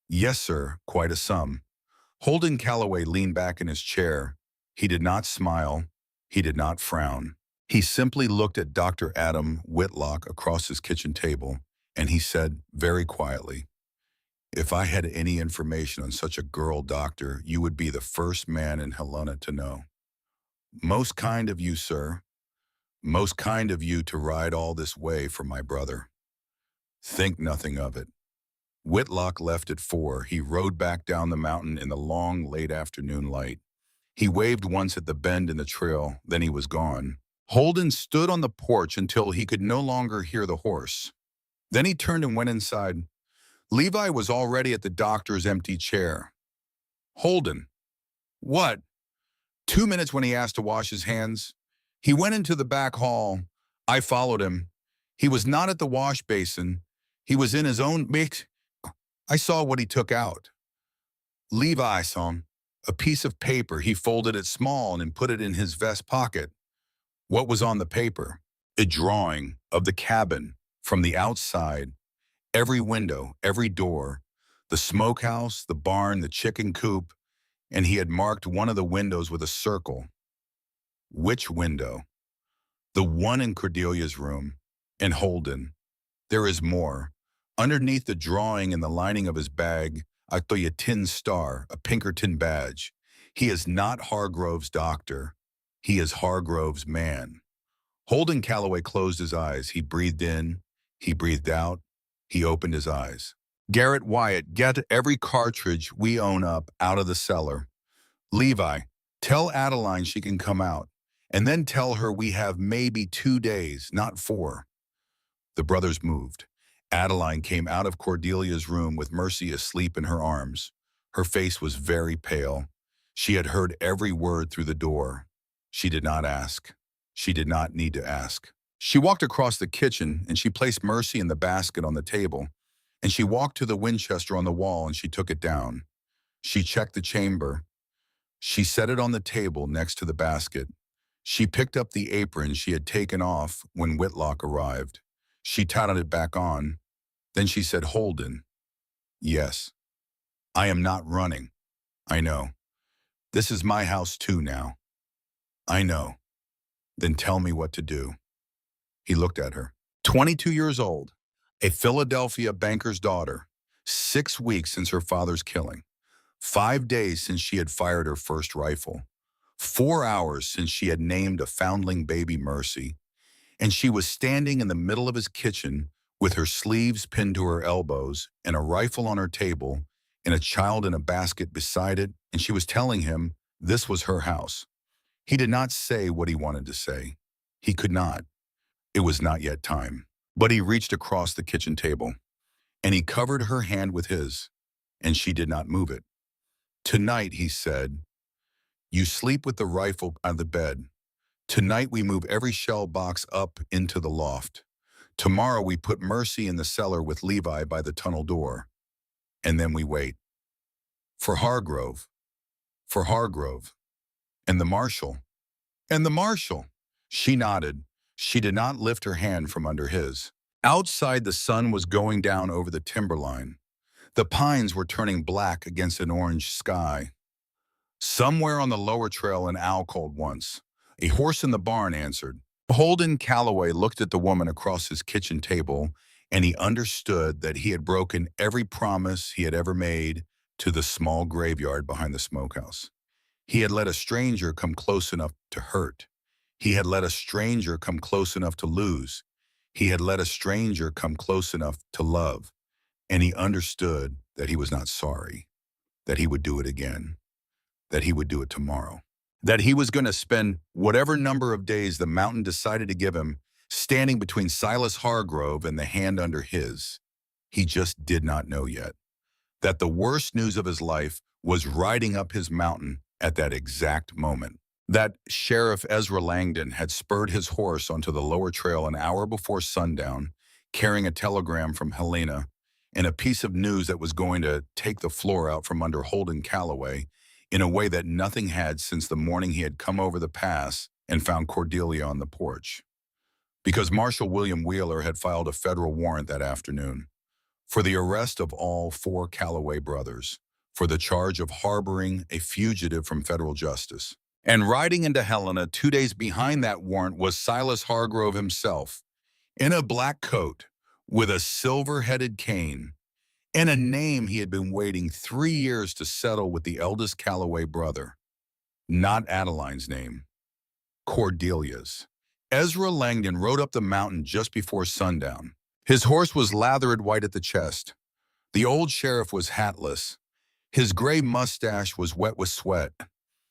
Yes, sir, quite a sum. Holden Calloway leaned back in his chair. He did not smile. He did not frown. He simply looked at Dr. Adam Whitlock across his kitchen table, and he said very quietly, "If I had any information on such a girl, doctor, you would be the first man in Helena to know." "Most kind of you, sir. Most kind of you to ride all this way for my brother." "Think nothing of it." Whitlock left at 4. He rode back down the mountain in the long, late afternoon light. He waved once at the bend in the trail, then he was gone. Holden stood on the porch until he could no longer hear the horse. Then he turned and went inside. Levi was already at the doctor's empty chair. "Holden." "What?" 2 minutes when he asked to wash his hands. He went into the back hall. I followed him. He was not at the wash basin. He was in his own mix. I saw what he took out. Levi saw him. A piece of paper. He folded it small and put it in his vest pocket. What was on the paper? A drawing of the cabin from the outside. Every window, every door, the smokehouse, the barn, the chicken coop, and he had marked one of the windows with a circle. Which window? The one in Cordelia's room. And Holden. There is more. Underneath the drawing in the lining of his bag, I saw a tin star, a Pinkerton badge. He is not Hargrove's doctor. He is Hargrove's man. Holden Calloway closed his eyes. He breathed in. He breathed out. He opened his eyes. "Garrett Wyatt, get every cartridge we own up out of the cellar. Levi, tell Adeline she can come out. And then tell her we have maybe 2 days, not 4. The brothers moved. Adeline came out of Cordelia's room with Mercy asleep in her arms. Her face was very pale. She had heard every word through the door. She did not ask. She did not need to ask. She walked across the kitchen and she placed Mercy in the basket on the table. And she walked to the Winchester on the wall and she took it down. She checked the chamber. She set it on the table next to the basket. She picked up the apron she had taken off when Whitlock arrived. She tied it back on. Then she said, "Holden." "Yes. I am not running. I know. This is my house too now." "I know." "Then tell me what to do." He looked at her. 22 years old, a Philadelphia banker's daughter, 6 weeks since her father's killing, 5 days since she had fired her first rifle, 4 hours since she had named a foundling baby Mercy, and she was standing in the middle of his kitchen with her sleeves pinned to her elbows and a rifle on her table and a child in a basket beside it, and she was telling him this was her house. He did not say what he wanted to say. He could not. It was not yet time. But he reached across the kitchen table, and he covered her hand with his, and she did not move it. "Tonight," he said, "you sleep with the rifle on the bed. Tonight we move every shell box up into the loft. Tomorrow we put Mercy in the cellar with Levi by the tunnel door. And then we wait. For Hargrove. For Hargrove. And the marshal. And the marshal." She nodded. She did not lift her hand from under his. Outside, the sun was going down over the timberline. The pines were turning black against an orange sky. Somewhere on the lower trail, an owl called once. A horse in the barn answered. Holden Calloway looked at the woman across his kitchen table, and he understood that he had broken every promise he had ever made to the small graveyard behind the smokehouse. He had let a stranger come close enough to hurt. He had let a stranger come close enough to lose. He had let a stranger come close enough to love. And he understood that he was not sorry, that he would do it again, that he would do it tomorrow, that he was going to spend whatever number of days the mountain decided to give him standing between Silas Hargrove and the hand under his. He just did not know yet that the worst news of his life was riding up his mountain at that exact moment. That Sheriff Ezra Langdon had spurred his horse onto the lower trail an hour before sundown, carrying a telegram from Helena and a piece of news that was going to take the floor out from under Holden Calloway in a way that nothing had since the morning he had come over the pass and found Cordelia on the porch. Because Marshal William Wheeler had filed a federal warrant that afternoon for the arrest of all four Calloway brothers for the charge of harboring a fugitive from federal justice. And riding into Helena 2 days behind that warrant was Silas Hargrove himself, in a black coat, with a silver-headed cane, and a name he had been waiting 3 years to settle with the eldest Calloway brother. Not Adeline's name, Cordelia's. Ezra Langdon rode up the mountain just before sundown. His horse was lathered white at the chest. The old sheriff was hatless. His gray mustache was wet with sweat.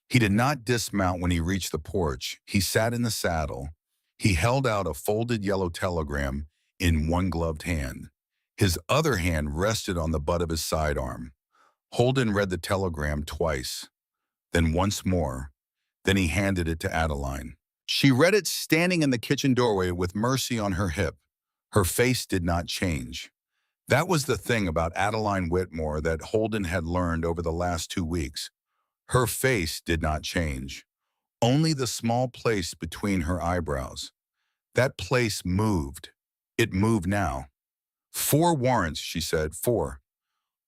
He did not dismount when he reached the porch. He sat in the saddle. He held out a folded yellow telegram in one gloved hand. His other hand rested on the butt of his sidearm. Holden read the telegram twice, then once more. Then he handed it to Adeline. She read it standing in the kitchen doorway with Mercy on her hip. Her face did not change. That was the thing about Adeline Whitmore that Holden had learned over the last 2 weeks. Her face did not change. Only the small place between her eyebrows. That place moved. It moved now. 4 warrants, she said, 4.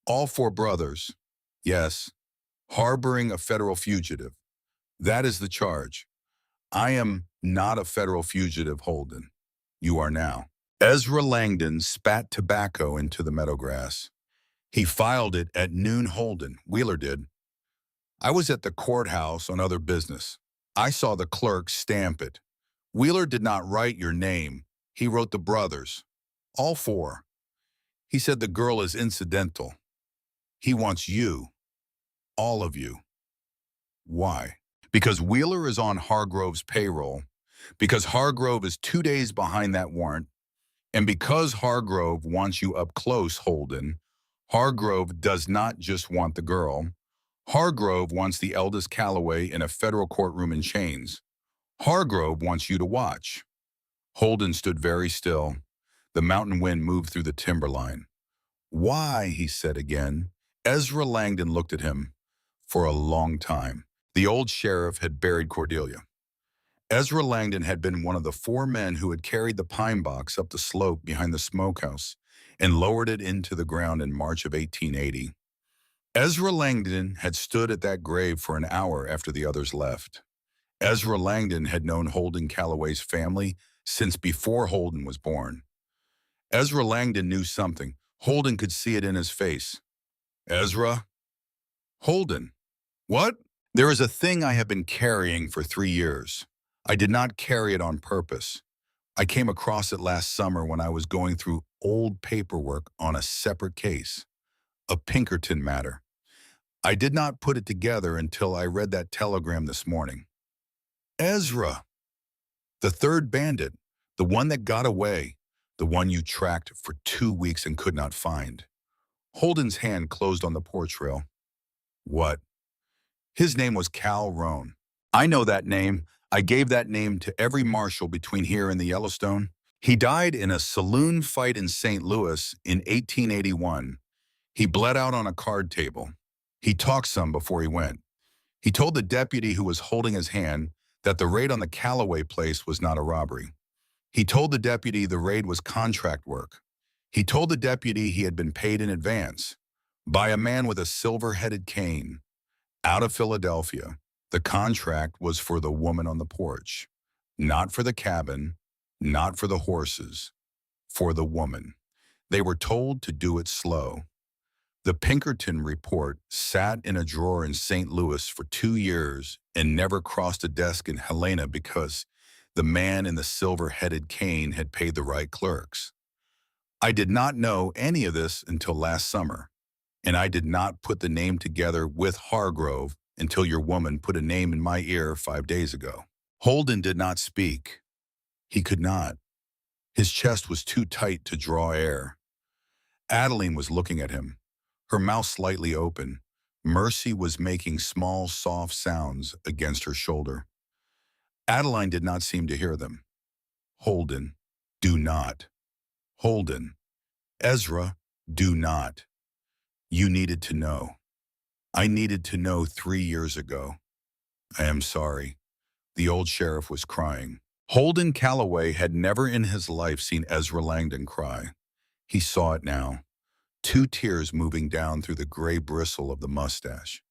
All 4 brothers. Yes. Harboring a federal fugitive. That is the charge. I am not a federal fugitive, Holden. You are now. Ezra Langdon spat tobacco into the meadow grass. He filed it at noon, Holden. Wheeler did. I was at the courthouse on other business. I saw the clerk stamp it. Wheeler did not write your name. He wrote the brothers. All 4. He said the girl is incidental. He wants you. All of you. Why? Because Wheeler is on Hargrove's payroll. Because Hargrove is 2 days behind that warrant. And because Hargrove wants you up close, Holden, Hargrove does not just want the girl. Hargrove wants the eldest Calloway in a federal courtroom in chains. Hargrove wants you to watch. Holden stood very still. The mountain wind moved through the timberline. Why, he said again. Ezra Langdon looked at him. For a long time, the old sheriff had buried Cordelia. Ezra Langdon had been one of the 4 men who had carried the pine box up the slope behind the smokehouse and lowered it into the ground in March of 1880. Ezra Langdon had stood at that grave for an hour after the others left. Ezra Langdon had known Holden Calloway's family since before Holden was born. Ezra Langdon knew something. Holden could see it in his face. Ezra? Holden. What? There is a thing I have been carrying for 3 years. I did not carry it on purpose. I came across it last summer when I was going through old paperwork on a separate case, a Pinkerton matter. I did not put it together until I read that telegram this morning. Ezra, the 3rd bandit, the one that got away, the one you tracked for 2 weeks and could not find. Holden's hand closed on the porch rail. What? His name was Cal Roan. I know that name. I gave that name to every marshal between here and the Yellowstone. He died in a saloon fight in St. Louis in 1881. He bled out on a card table. He talked some before he went. He told the deputy who was holding his hand that the raid on the Calloway place was not a robbery. He told the deputy the raid was contract work. He told the deputy he had been paid in advance by a man with a silver-headed cane out of Philadelphia. The contract was for the woman on the porch, not for the cabin, not for the horses, for the woman. They were told to do it slow. The Pinkerton report sat in a drawer in St. Louis for 2 years and never crossed a desk in Helena because the man in the silver-headed cane had paid the right clerks. I did not know any of this until last summer, and I did not put the name together with Hargrove until your woman put a name in my ear 5 days ago. Holden did not speak. He could not. His chest was too tight to draw air. Adeline was looking at him, her mouth slightly open. Mercy was making small, soft sounds against her shoulder. Adeline did not seem to hear them. Holden, do not. Holden, Ezra, do not. You needed to know. I needed to know 3 years ago. I am sorry. The old sheriff was crying. Holden Calloway had never in his life seen Ezra Langdon cry. He saw it now, 2 tears moving down through the gray bristle of the mustache.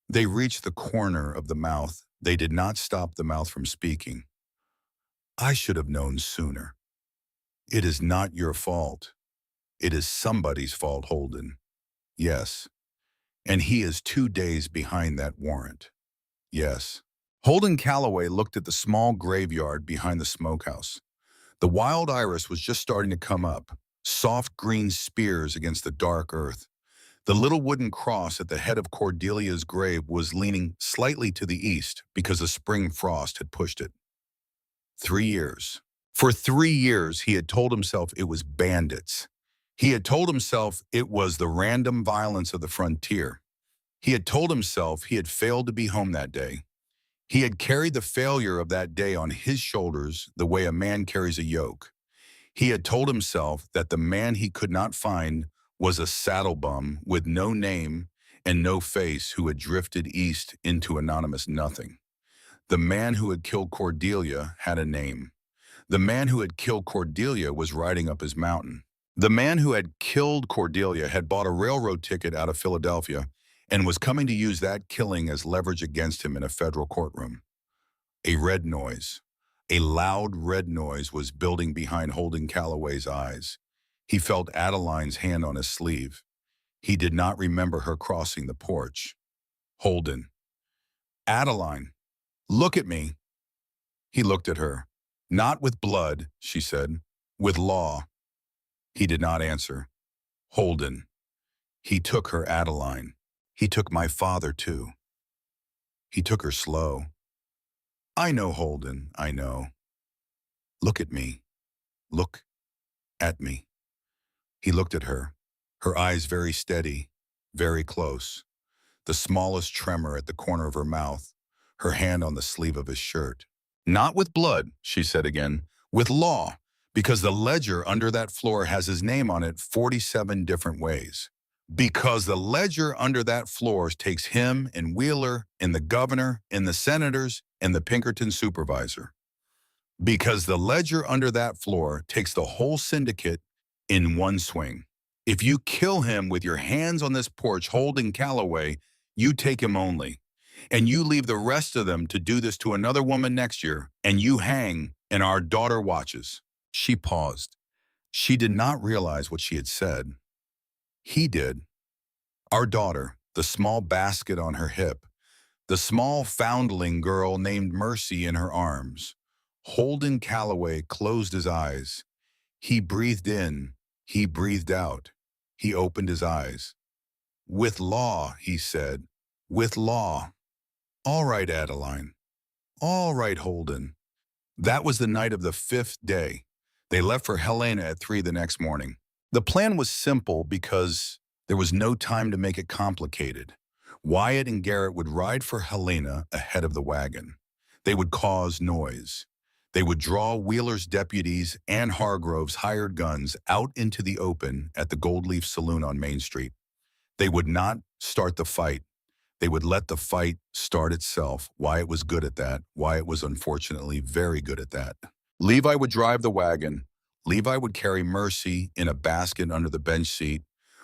They reached the corner of the mouth. They did not stop the mouth from speaking. I should have known sooner. It is not your fault. It is somebody's fault, Holden. Yes. And he is 2 days behind that warrant. Yes. Holden Calloway looked at the small graveyard behind the smokehouse. The wild iris was just starting to come up, soft green spears against the dark earth. The little wooden cross at the head of Cordelia's grave was leaning slightly to the east because a spring frost had pushed it. 3 years. For 3 years, he had told himself it was bandits. He had told himself it was the random violence of the frontier. He had told himself he had failed to be home that day. He had carried the failure of that day on his shoulders the way a man carries a yoke. He had told himself that the man he could not find was a saddle bum with no name and no face who had drifted east into anonymous nothing. The man who had killed Cordelia had a name. The man who had killed Cordelia was riding up his mountain. The man who had killed Cordelia had bought a railroad ticket out of Philadelphia and was coming to use that killing as leverage against him in a federal courtroom. A red noise, a loud red noise was building behind Holden Calloway's eyes. He felt Adeline's hand on his sleeve. He did not remember her crossing the porch. Holden. Adeline, look at me. He looked at her. Not with blood, she said. With law. He did not answer. Holden. He took her, Adeline. He took my father, too. He took her slow. I know, Holden, I know. Look at me. Look at me. He looked at her, her eyes very steady, very close, the smallest tremor at the corner of her mouth, her hand on the sleeve of his shirt. Not with blood, she said again, with law, because the ledger under that floor has his name on it 47 different ways. Because the ledger under that floor takes him and Wheeler and the governor and the senators and the Pinkerton supervisor. Because the ledger under that floor takes the whole syndicate in one swing. If you kill him with your hands on this porch holding Calloway, you take him only. And you leave the rest of them to do this to another woman next year, and you hang, and our daughter watches. She paused. She did not realize what she had said. He did. Our daughter, the small basket on her hip, the small foundling girl named Mercy in her arms. Holden Calloway closed his eyes. He breathed in. He breathed out. He opened his eyes. With law, he said. With law. All right, Adeline. All right, Holden. That was the night of the 5th day. They left for Helena at 3 the next morning. The plan was simple because there was no time to make it complicated. Wyatt and Garrett would ride for Helena ahead of the wagon. They would cause noise. They would draw Wheeler's deputies and Hargrove's hired guns out into the open at the Gold Leaf Saloon on Main Street. They would not start the fight. They would let the fight start itself. Wyatt was good at that. Wyatt was unfortunately very good at that. Levi would drive the wagon. Levi would carry Mercy in a basket under the bench seat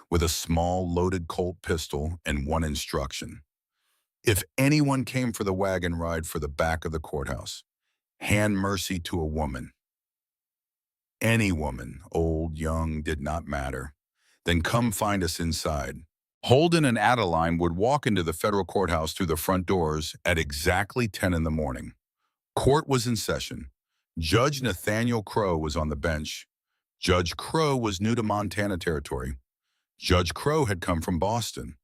with a small loaded Colt pistol and one instruction. If anyone came for the wagon ride for the back of the courthouse, hand Mercy to a woman. Any woman, old, young, did not matter. Then come find us inside. Holden and Adeline would walk into the federal courthouse through the front doors at exactly 10 in the morning. Court was in session. Judge Nathaniel Crow was on the bench. Judge Crow was new to Montana territory. Judge Crow had come from Boston.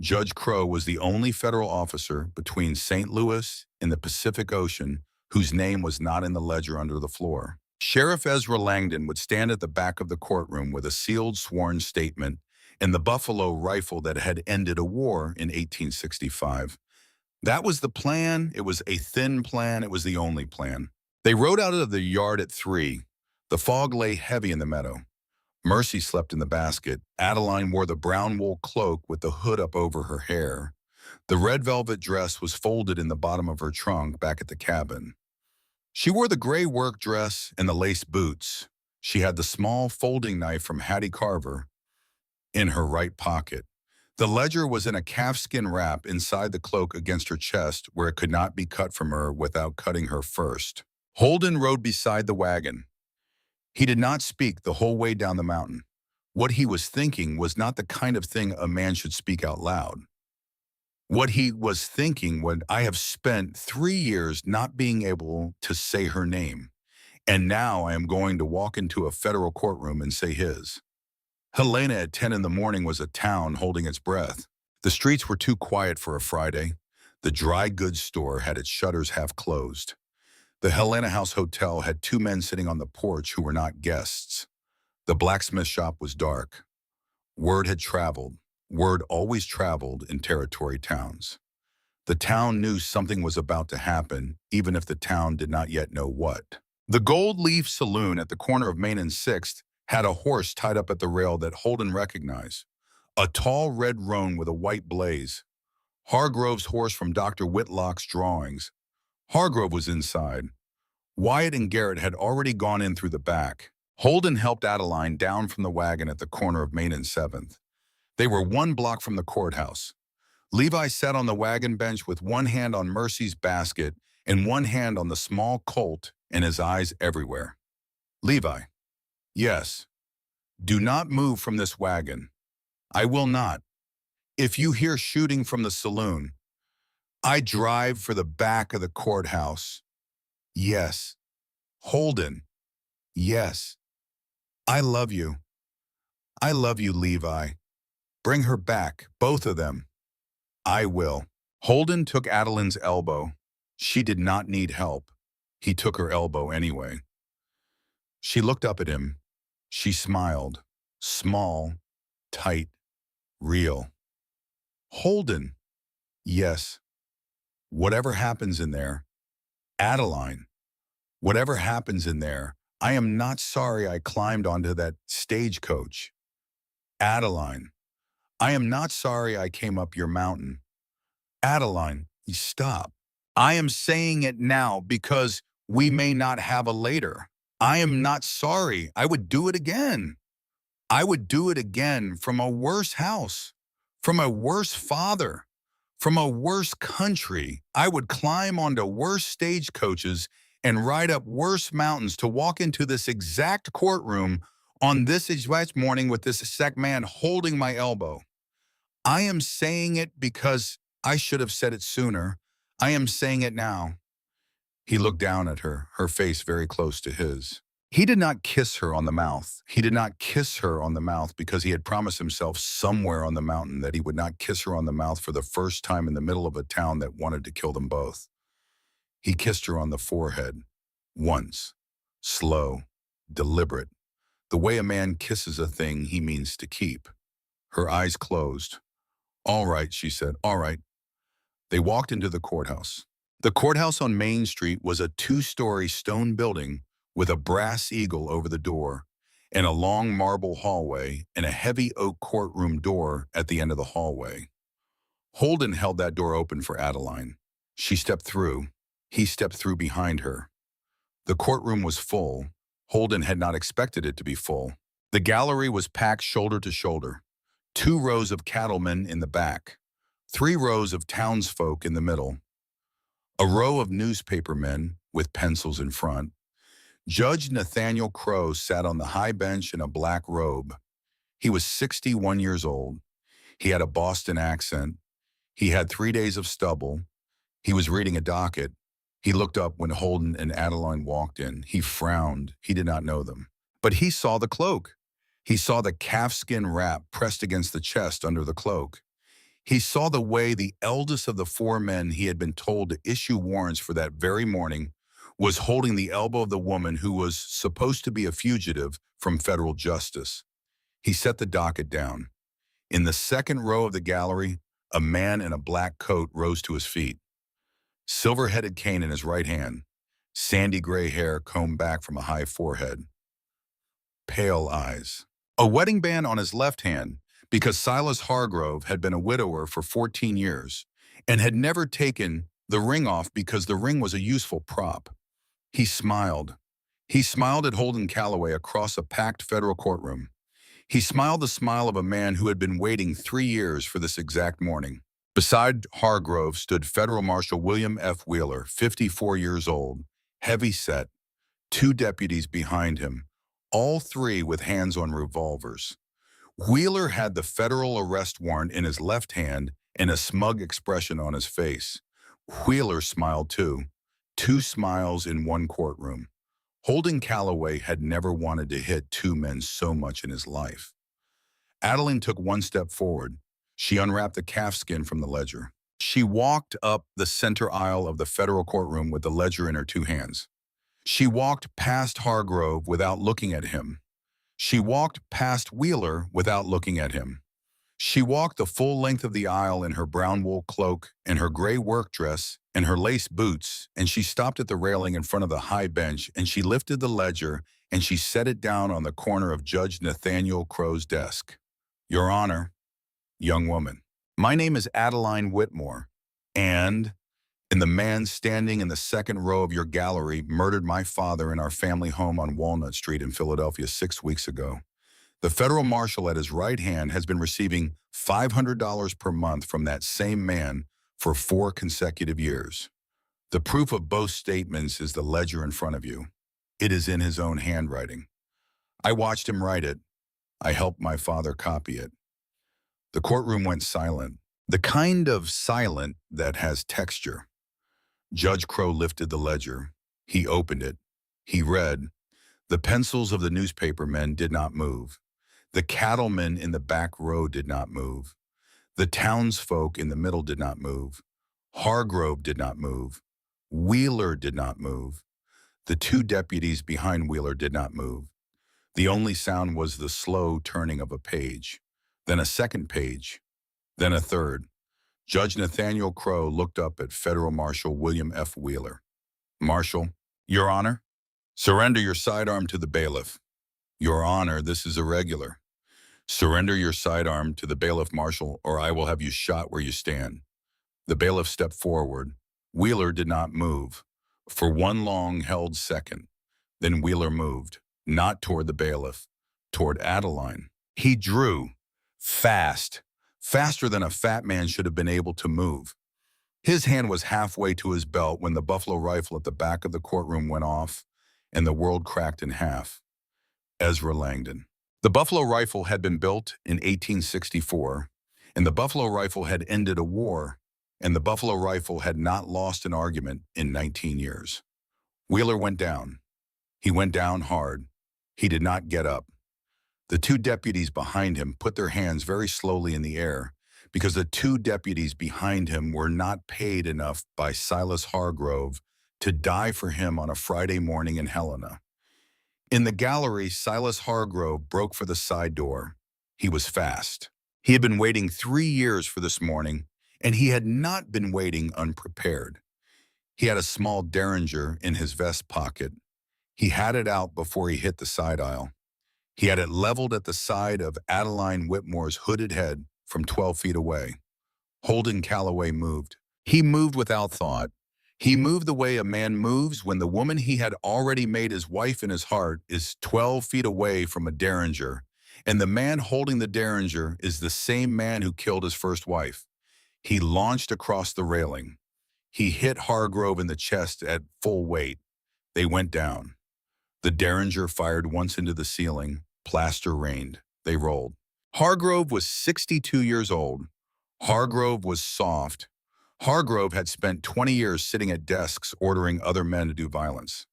Judge Crow was the only federal officer between St. Louis and the Pacific Ocean whose name was not in the ledger under the floor. Sheriff Ezra Langdon would stand at the back of the courtroom with a sealed sworn statement and the buffalo rifle that had ended a war in 1865. That was the plan. It was a thin plan. It was the only plan. They rode out of the yard at 3. The fog lay heavy in the meadow. Mercy slept in the basket. Adeline wore the brown wool cloak with the hood up over her hair. The red velvet dress was folded in the bottom of her trunk back at the cabin. She wore the gray work dress and the lace boots. She had the small folding knife from Hattie Carver in her right pocket. The ledger was in a calfskin wrap inside the cloak against her chest where it could not be cut from her without cutting her first. Holden rode beside the wagon. He did not speak the whole way down the mountain. What he was thinking was not the kind of thing a man should speak out loud. What he was thinking was, I have spent 3 years not being able to say her name, and now I am going to walk into a federal courtroom and say his. Helena at 10 in the morning was a town holding its breath. The streets were too quiet for a Friday. The dry goods store had its shutters half closed. The Helena House Hotel had 2 men sitting on the porch who were not guests. The blacksmith shop was dark. Word had traveled. Word always traveled in territory towns. The town knew something was about to happen, even if the town did not yet know what. The Gold Leaf Saloon at the corner of Main and 6th had a horse tied up at the rail that Holden recognized. A tall red roan with a white blaze. Hargrove's horse from Dr. Whitlock's drawings. Hargrove was inside. Wyatt and Garrett had already gone in through the back. Holden helped Adeline down from the wagon at the corner of Main and 7th. They were 1 block from the courthouse. Levi sat on the wagon bench with one hand on Mercy's basket and one hand on the small colt and his eyes everywhere. Levi. Yes. Do not move from this wagon. I will not. If you hear shooting from the saloon, I drive for the back of the courthouse. Yes. Holden. Yes. I love you. I love you, Levi. Bring her back, both of them. I will. Holden took Adeline's elbow. She did not need help. He took her elbow anyway. She looked up at him. She smiled. Small, tight, real. Holden. Yes. Whatever happens in there. Adeline. Whatever happens in there. I am not sorry I climbed onto that stagecoach. Adeline. I am not sorry I came up your mountain. Adeline, stop. I am saying it now because we may not have a later. I am not sorry. I would do it again. I would do it again from a worse house, from a worse father, from a worse country. I would climb onto worse stagecoaches and ride up worse mountains to walk into this exact courtroom on this exact morning with this exact man holding my elbow. I am saying it because I should have said it sooner. I am saying it now. He looked down at her, her face very close to his. He did not kiss her on the mouth. He did not kiss her on the mouth because he had promised himself somewhere on the mountain that he would not kiss her on the mouth for the first time in the middle of a town that wanted to kill them both. He kissed her on the forehead. Once. Slow. Deliberate. The way a man kisses a thing he means to keep. Her eyes closed. All right, she said, all right. They walked into the courthouse. The courthouse on Main Street was a 2-story stone building with a brass eagle over the door and a long marble hallway and a heavy oak courtroom door at the end of the hallway. Holden held that door open for Adeline. She stepped through. He stepped through behind her. The courtroom was full. Holden had not expected it to be full. The gallery was packed shoulder to shoulder. 2 rows of cattlemen in the back. 3 rows of townsfolk in the middle. A row of newspapermen with pencils in front. Judge Nathaniel Crowe sat on the high bench in a black robe. He was 61 years old. He had a Boston accent. He had 3 days of stubble. He was reading a docket. He looked up when Holden and Adeline walked in. He frowned. He did not know them. But he saw the cloak. He saw the calfskin wrap pressed against the chest under the cloak. He saw the way the eldest of the 4 men he had been told to issue warrants for that very morning was holding the elbow of the woman who was supposed to be a fugitive from federal justice. He set the docket down. In the second row of the gallery, a man in a black coat rose to his feet. silver-headed cane in his right hand, sandy gray hair combed back from a high forehead, pale eyes. A wedding band on his left hand, because Silas Hargrove had been a widower for 14 years and had never taken the ring off because the ring was a useful prop. He smiled. He smiled at Holden Calloway across a packed federal courtroom. He smiled the smile of a man who had been waiting 3 years for this exact morning. Beside Hargrove stood Federal Marshal William F. Wheeler, 54 years old, heavy-set, two deputies behind him, all three with hands on revolvers. Wheeler had the federal arrest warrant in his left hand and a smug expression on his face. Wheeler smiled too, two smiles in one courtroom. Holden Calloway had never wanted to hit two men so much in his life. Adeline took one step forward. She unwrapped the calfskin from the ledger. She walked up the center aisle of the federal courtroom with the ledger in her two hands. She walked past Hargrove without looking at him. She walked past Wheeler without looking at him. She walked the full length of the aisle in her brown wool cloak and her gray work dress and her lace boots, and she stopped at the railing in front of the high bench, and she lifted the ledger and she set it down on the corner of Judge Nathaniel Crow's desk. Your Honor, young woman, my name is Adeline Whitmore, and the man standing in the second row of your gallery murdered my father in our family home on Walnut Street in Philadelphia 6 weeks ago. The federal marshal at his right hand has been receiving $500 per month from that same man for 4 consecutive years. The proof of both statements is the ledger in front of you. It is in his own handwriting. I watched him write it. I helped my father copy it. The courtroom went silent, the kind of silent that has texture. Judge Crow lifted the ledger. He opened it. He read. The pencils of the newspaper men did not move. The cattlemen in the back row did not move. The townsfolk in the middle did not move. Hargrove did not move. Wheeler did not move. The two deputies behind Wheeler did not move. The only sound was the slow turning of a page, then a second page, then a third. Judge Nathaniel Crow looked up at Federal Marshal William F. Wheeler. Marshal, Your Honor, surrender your sidearm to the bailiff. Your Honor, this is irregular. Surrender your sidearm to the bailiff, Marshal, or I will have you shot where you stand. The bailiff stepped forward. Wheeler did not move. For one long held second. Then Wheeler moved, not toward the bailiff, toward Adeline. He drew, fast, faster than a fat man should have been able to move. His hand was halfway to his belt when the buffalo rifle at the back of the courtroom went off, and the world cracked in half. Ezra Langdon. The buffalo rifle had been built in 1864, and the buffalo rifle had ended a war, and the buffalo rifle had not lost an argument in 19 years. Wheeler went down. He went down hard. He did not get up. The two deputies behind him put their hands very slowly in the air because the two deputies behind him were not paid enough by Silas Hargrove to die for him on a Friday morning in Helena. In the gallery, Silas Hargrove broke for the side door. He was fast. He had been waiting 3 years for this morning, and he had not been waiting unprepared. He had a small derringer in his vest pocket. He had it out before he hit the side aisle. He had it leveled at the side of Adeline Whitmore's hooded head from 12 feet away. Holden Calloway moved. He moved without thought. He moved the way a man moves when the woman he had already made his wife in his heart is 12 feet away from a derringer, and the man holding the derringer is the same man who killed his first wife. He launched across the railing. He hit Hargrove in the chest at full weight. They went down. The derringer fired once into the ceiling. Plaster rained. They rolled. Hargrove was 62 years old. Hargrove was soft. Hargrove had spent 20 years sitting at desks ordering other men to do violence.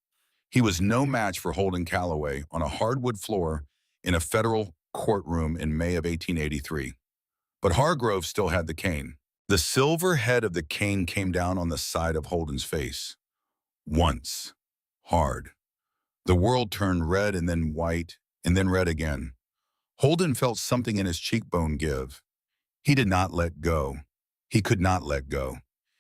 He was no match for Holden Calloway on a hardwood floor in a federal courtroom in May of 1883. But Hargrove still had the cane. The silver head of the cane came down on the side of Holden's face. Once. Hard. The world turned red and then white and then red again. Holden felt something in his cheekbone give. He did not let go. He could not let go.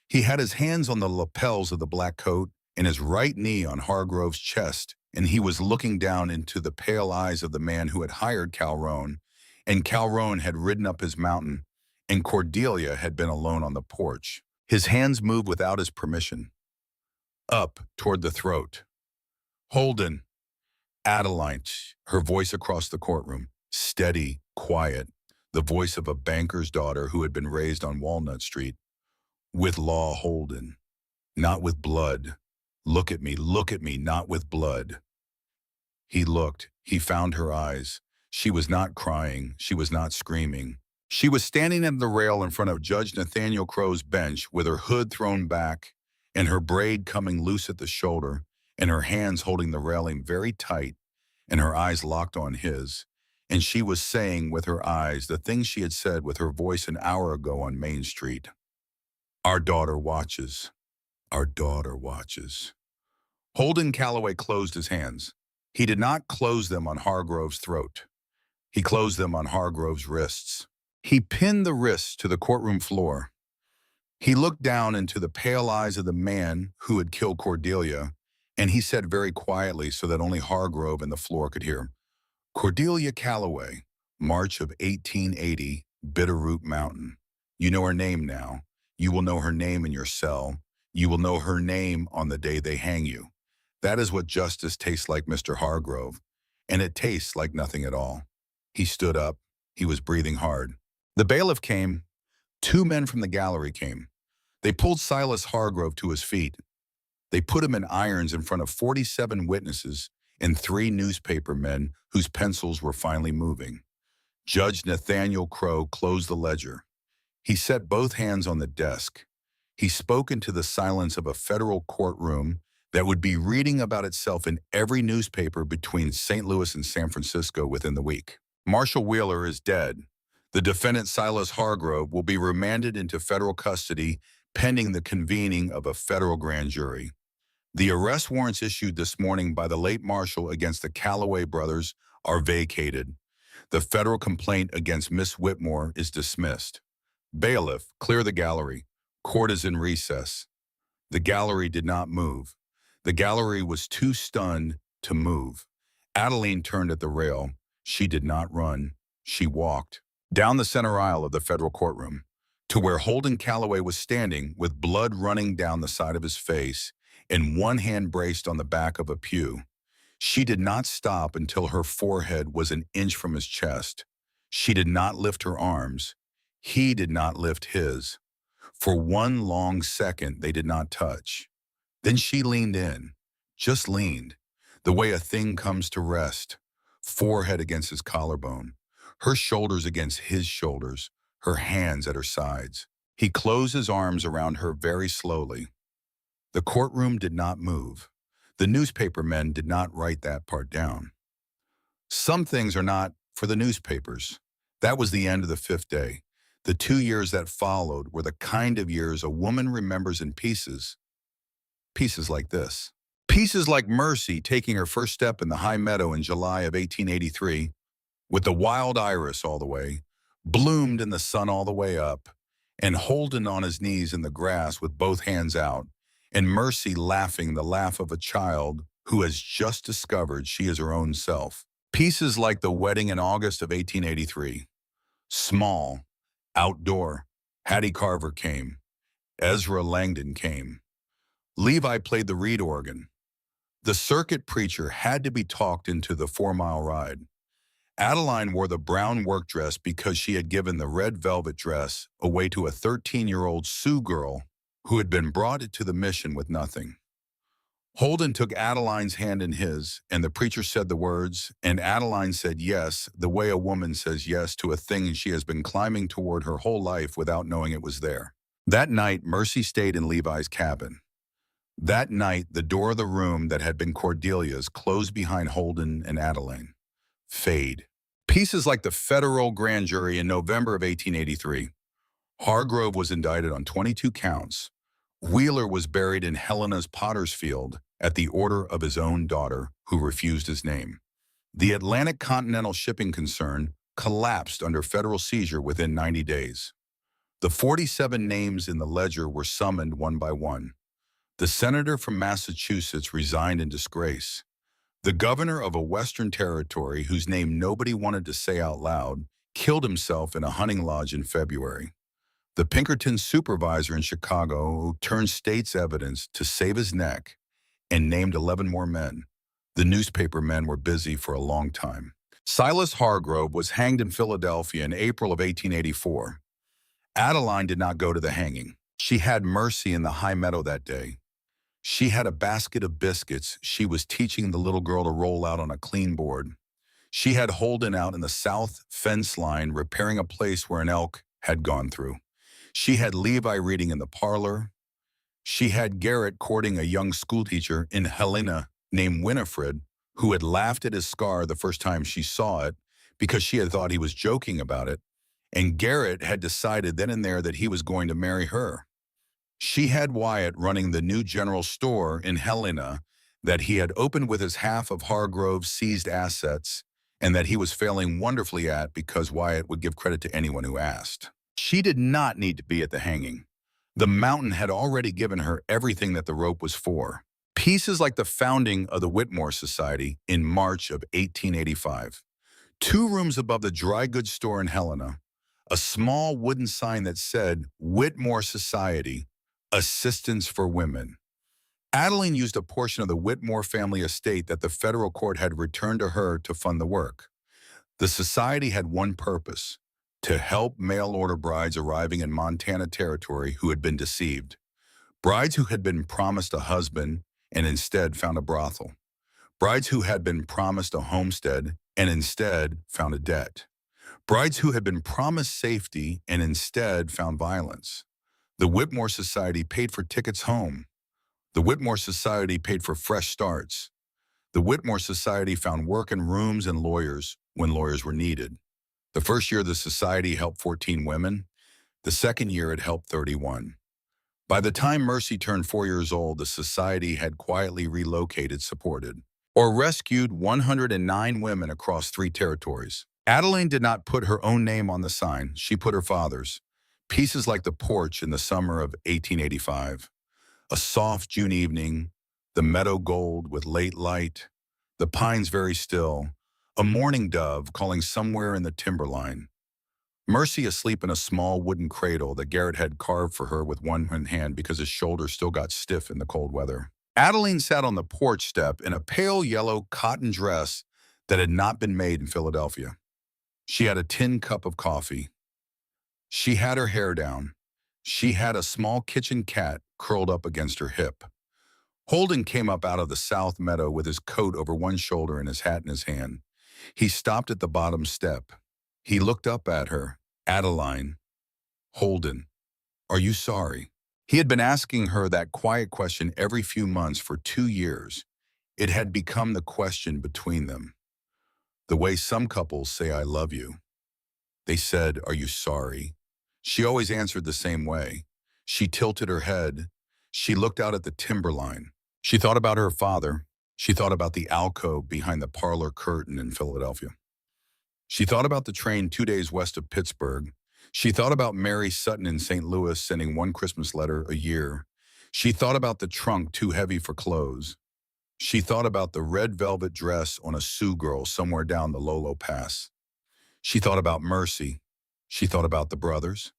He had his hands on the lapels of the black coat and his right knee on Hargrove's chest, and he was looking down into the pale eyes of the man who had hired Calroan, and Calroan had ridden up his mountain, and Cordelia had been alone on the porch. His hands moved without his permission, up toward the throat. Holden, Adeline, her voice across the courtroom, steady, quiet, the voice of a banker's daughter who had been raised on Walnut Street. With law, Holden, not with blood. Look at me, not with blood. He looked. He found her eyes. She was not crying. She was not screaming. She was standing at the rail in front of Judge Nathaniel Crow's bench with her hood thrown back and her braid coming loose at the shoulder and her hands holding the railing very tight and her eyes locked on his. And she was saying with her eyes the things she had said with her voice an hour ago on Main Street. Our daughter watches. Our daughter watches. Holden Calloway closed his hands. He did not close them on Hargrove's throat. He closed them on Hargrove's wrists. He pinned the wrists to the courtroom floor. He looked down into the pale eyes of the man who had killed Cordelia, and he said very quietly so that only Hargrove and the floor could hear, Cordelia Calloway, March of 1880, Bitterroot Mountain. You know her name now. You will know her name in your cell. You will know her name on the day they hang you. That is what justice tastes like, Mr. Hargrove, and it tastes like nothing at all. He stood up. He was breathing hard. The bailiff came. 2 men from the gallery came. They pulled Silas Hargrove to his feet. They put him in irons in front of 47 witnesses and 3 newspaper men whose pencils were finally moving. Judge Nathaniel Crow closed the ledger. He set both hands on the desk. He spoke into the silence of a federal courtroom that would be reading about itself in every newspaper between St. Louis and San Francisco within the week. Marshall Wheeler is dead. The defendant Silas Hargrove will be remanded into federal custody pending the convening of a federal grand jury. The arrest warrants issued this morning by the late marshal against the Calloway brothers are vacated. The federal complaint against Miss Whitmore is dismissed. Bailiff, clear the gallery. Court is in recess. The gallery did not move. The gallery was too stunned to move. Adeline turned at the rail. She did not run. She walked down the center aisle of the federal courtroom to where Holden Calloway was standing with blood running down the side of his face and one hand braced on the back of a pew. She did not stop until her forehead was an inch from his chest. She did not lift her arms. He did not lift his. For one long second, they did not touch. Then she leaned in, just leaned, the way a thing comes to rest, forehead against his collarbone, her shoulders against his shoulders, her hands at her sides. He closed his arms around her very slowly. The courtroom did not move. The newspaper men did not write that part down. Some things are not for the newspapers. That was the end of the 5th day. The 2 years that followed were the kind of years a woman remembers in pieces. Pieces like this. Pieces like Mercy taking her first step in the high meadow in July of 1883, with the wild iris all the way, bloomed in the sun all the way up, and Holden on his knees in the grass with both hands out, and Mercy laughing the laugh of a child who has just discovered she is her own self. Pieces like the wedding in August of 1883. Small, outdoor. Hattie Carver came. Ezra Langdon came. Levi played the reed organ. The circuit preacher had to be talked into the 4-mile ride. Adeline wore the brown work dress because she had given the red velvet dress away to a 13-year-old Sioux girl who had been brought to the mission with nothing. Holden took Adeline's hand in his, and the preacher said the words, and Adeline said yes, the way a woman says yes to a thing she has been climbing toward her whole life without knowing it was there. That night, Mercy stayed in Levi's cabin. That night, the door of the room that had been Cordelia's closed behind Holden and Adeline. Fade. Pieces like the federal grand jury in November of 1883. Hargrove was indicted on 22 counts. Wheeler was buried in Helena's potter's field at the order of his own daughter, who refused his name. The Atlantic Continental Shipping Concern collapsed under federal seizure within 90 days. The 47 names in the ledger were summoned one by one. The senator from Massachusetts resigned in disgrace. The governor of a Western territory whose name nobody wanted to say out loud killed himself in a hunting lodge in February. The Pinkerton supervisor in Chicago turned state's evidence to save his neck and named 11 more men. The newspaper men were busy for a long time. Silas Hargrove was hanged in Philadelphia in April of 1884. Adeline did not go to the hanging. She had Mercy in the high meadow that day. She had a basket of biscuits she was teaching the little girl to roll out on a clean board. She had Holden out in the south fence line repairing a place where an elk had gone through. She had Levi reading in the parlor. She had Garrett courting a young schoolteacher in Helena named Winifred, who had laughed at his scar the first time she saw it because she had thought he was joking about it, and Garrett had decided then and there that he was going to marry her. She had Wyatt running the new general store in Helena that he had opened with his half of Hargrove's seized assets and that he was failing wonderfully at because Wyatt would give credit to anyone who asked. She did not need to be at the hanging. The mountain had already given her everything that the rope was for. Pieces like the founding of the Whitmore Society in March of 1885. 2 rooms above the dry goods store in Helena, a small wooden sign that said Whitmore Society, Assistance for Women. Adeline used a portion of the Whitmore family estate that the federal court had returned to her to fund the work. The society had one purpose: to help mail-order brides arriving in Montana Territory who had been deceived. Brides who had been promised a husband and instead found a brothel. Brides who had been promised a homestead and instead found a debt. Brides who had been promised safety and instead found violence. The Whitmore Society paid for tickets home. The Whitmore Society paid for fresh starts. The Whitmore Society found work and rooms and lawyers when lawyers were needed. The first year the society helped 14 women. The second year it helped 31. By the time Mercy turned 4 years old, the society had quietly relocated, supported, or rescued 109 women across 3 territories. Adeline did not put her own name on the sign. She put her father's. Pieces like the porch in the summer of 1885. A soft June evening, the meadow gold with late light, the pines very still, a mourning dove calling somewhere in the timberline. Mercy asleep in a small wooden cradle that Garrett had carved for her with one hand because his shoulders still got stiff in the cold weather. Adeline sat on the porch step in a pale yellow cotton dress that had not been made in Philadelphia. She had a tin cup of coffee. She had her hair down. She had a small kitchen cat curled up against her hip. Holden came up out of the south meadow with his coat over one shoulder and his hat in his hand. He stopped at the bottom step. He looked up at her. Adeline. Holden, are you sorry? He had been asking her that quiet question every few months for 2 years. It had become the question between them. The way some couples say, I love you. They said, are you sorry? She always answered the same way. She tilted her head. She looked out at the timberline. She thought about her father. She thought about the alcove behind the parlor curtain in Philadelphia. She thought about the train 2 days west of Pittsburgh. She thought about Mary Sutton in St. Louis sending 1 Christmas letter a year. She thought about the trunk too heavy for clothes. She thought about the red velvet dress on a Sioux girl somewhere down the Lolo Pass. She thought about Mercy. She thought about the brothers.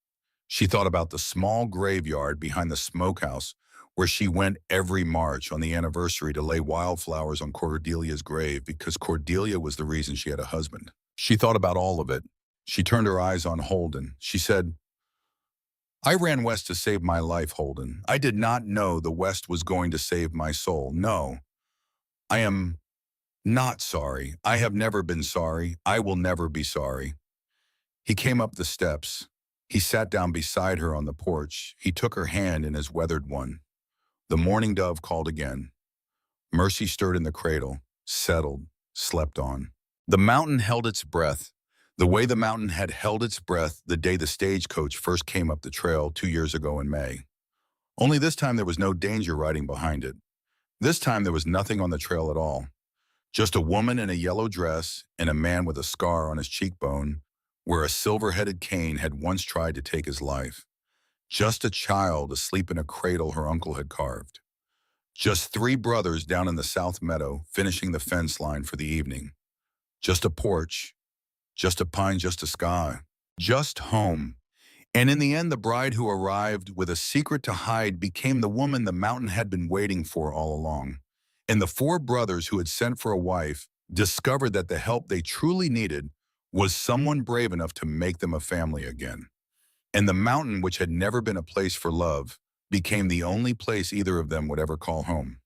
She thought about the small graveyard behind the smokehouse where she went every March on the anniversary to lay wildflowers on Cordelia's grave because Cordelia was the reason she had a husband. She thought about all of it. She turned her eyes on Holden. She said, I ran west to save my life, Holden. I did not know the West was going to save my soul. No, I am not sorry. I have never been sorry. I will never be sorry. He came up the steps. He sat down beside her on the porch. He took her hand in his weathered one. The mourning dove called again. Mercy stirred in the cradle, settled, slept on. The mountain held its breath, the way the mountain had held its breath the day the stagecoach first came up the trail 2 years ago in May. Only this time there was no danger riding behind it. This time there was nothing on the trail at all. Just a woman in a yellow dress and a man with a scar on his cheekbone where a silver-headed cane had once tried to take his life. Just a child asleep in a cradle her uncle had carved. Just three brothers down in the South Meadow finishing the fence line for the evening. Just a porch, just a pine, just a sky, just home. And in the end, the bride who arrived with a secret to hide became the woman the mountain had been waiting for all along. And the four brothers who had sent for a wife discovered that the help they truly needed was someone brave enough to make them a family again. And the mountain, which had never been a place for love, became the only place either of them would ever call home.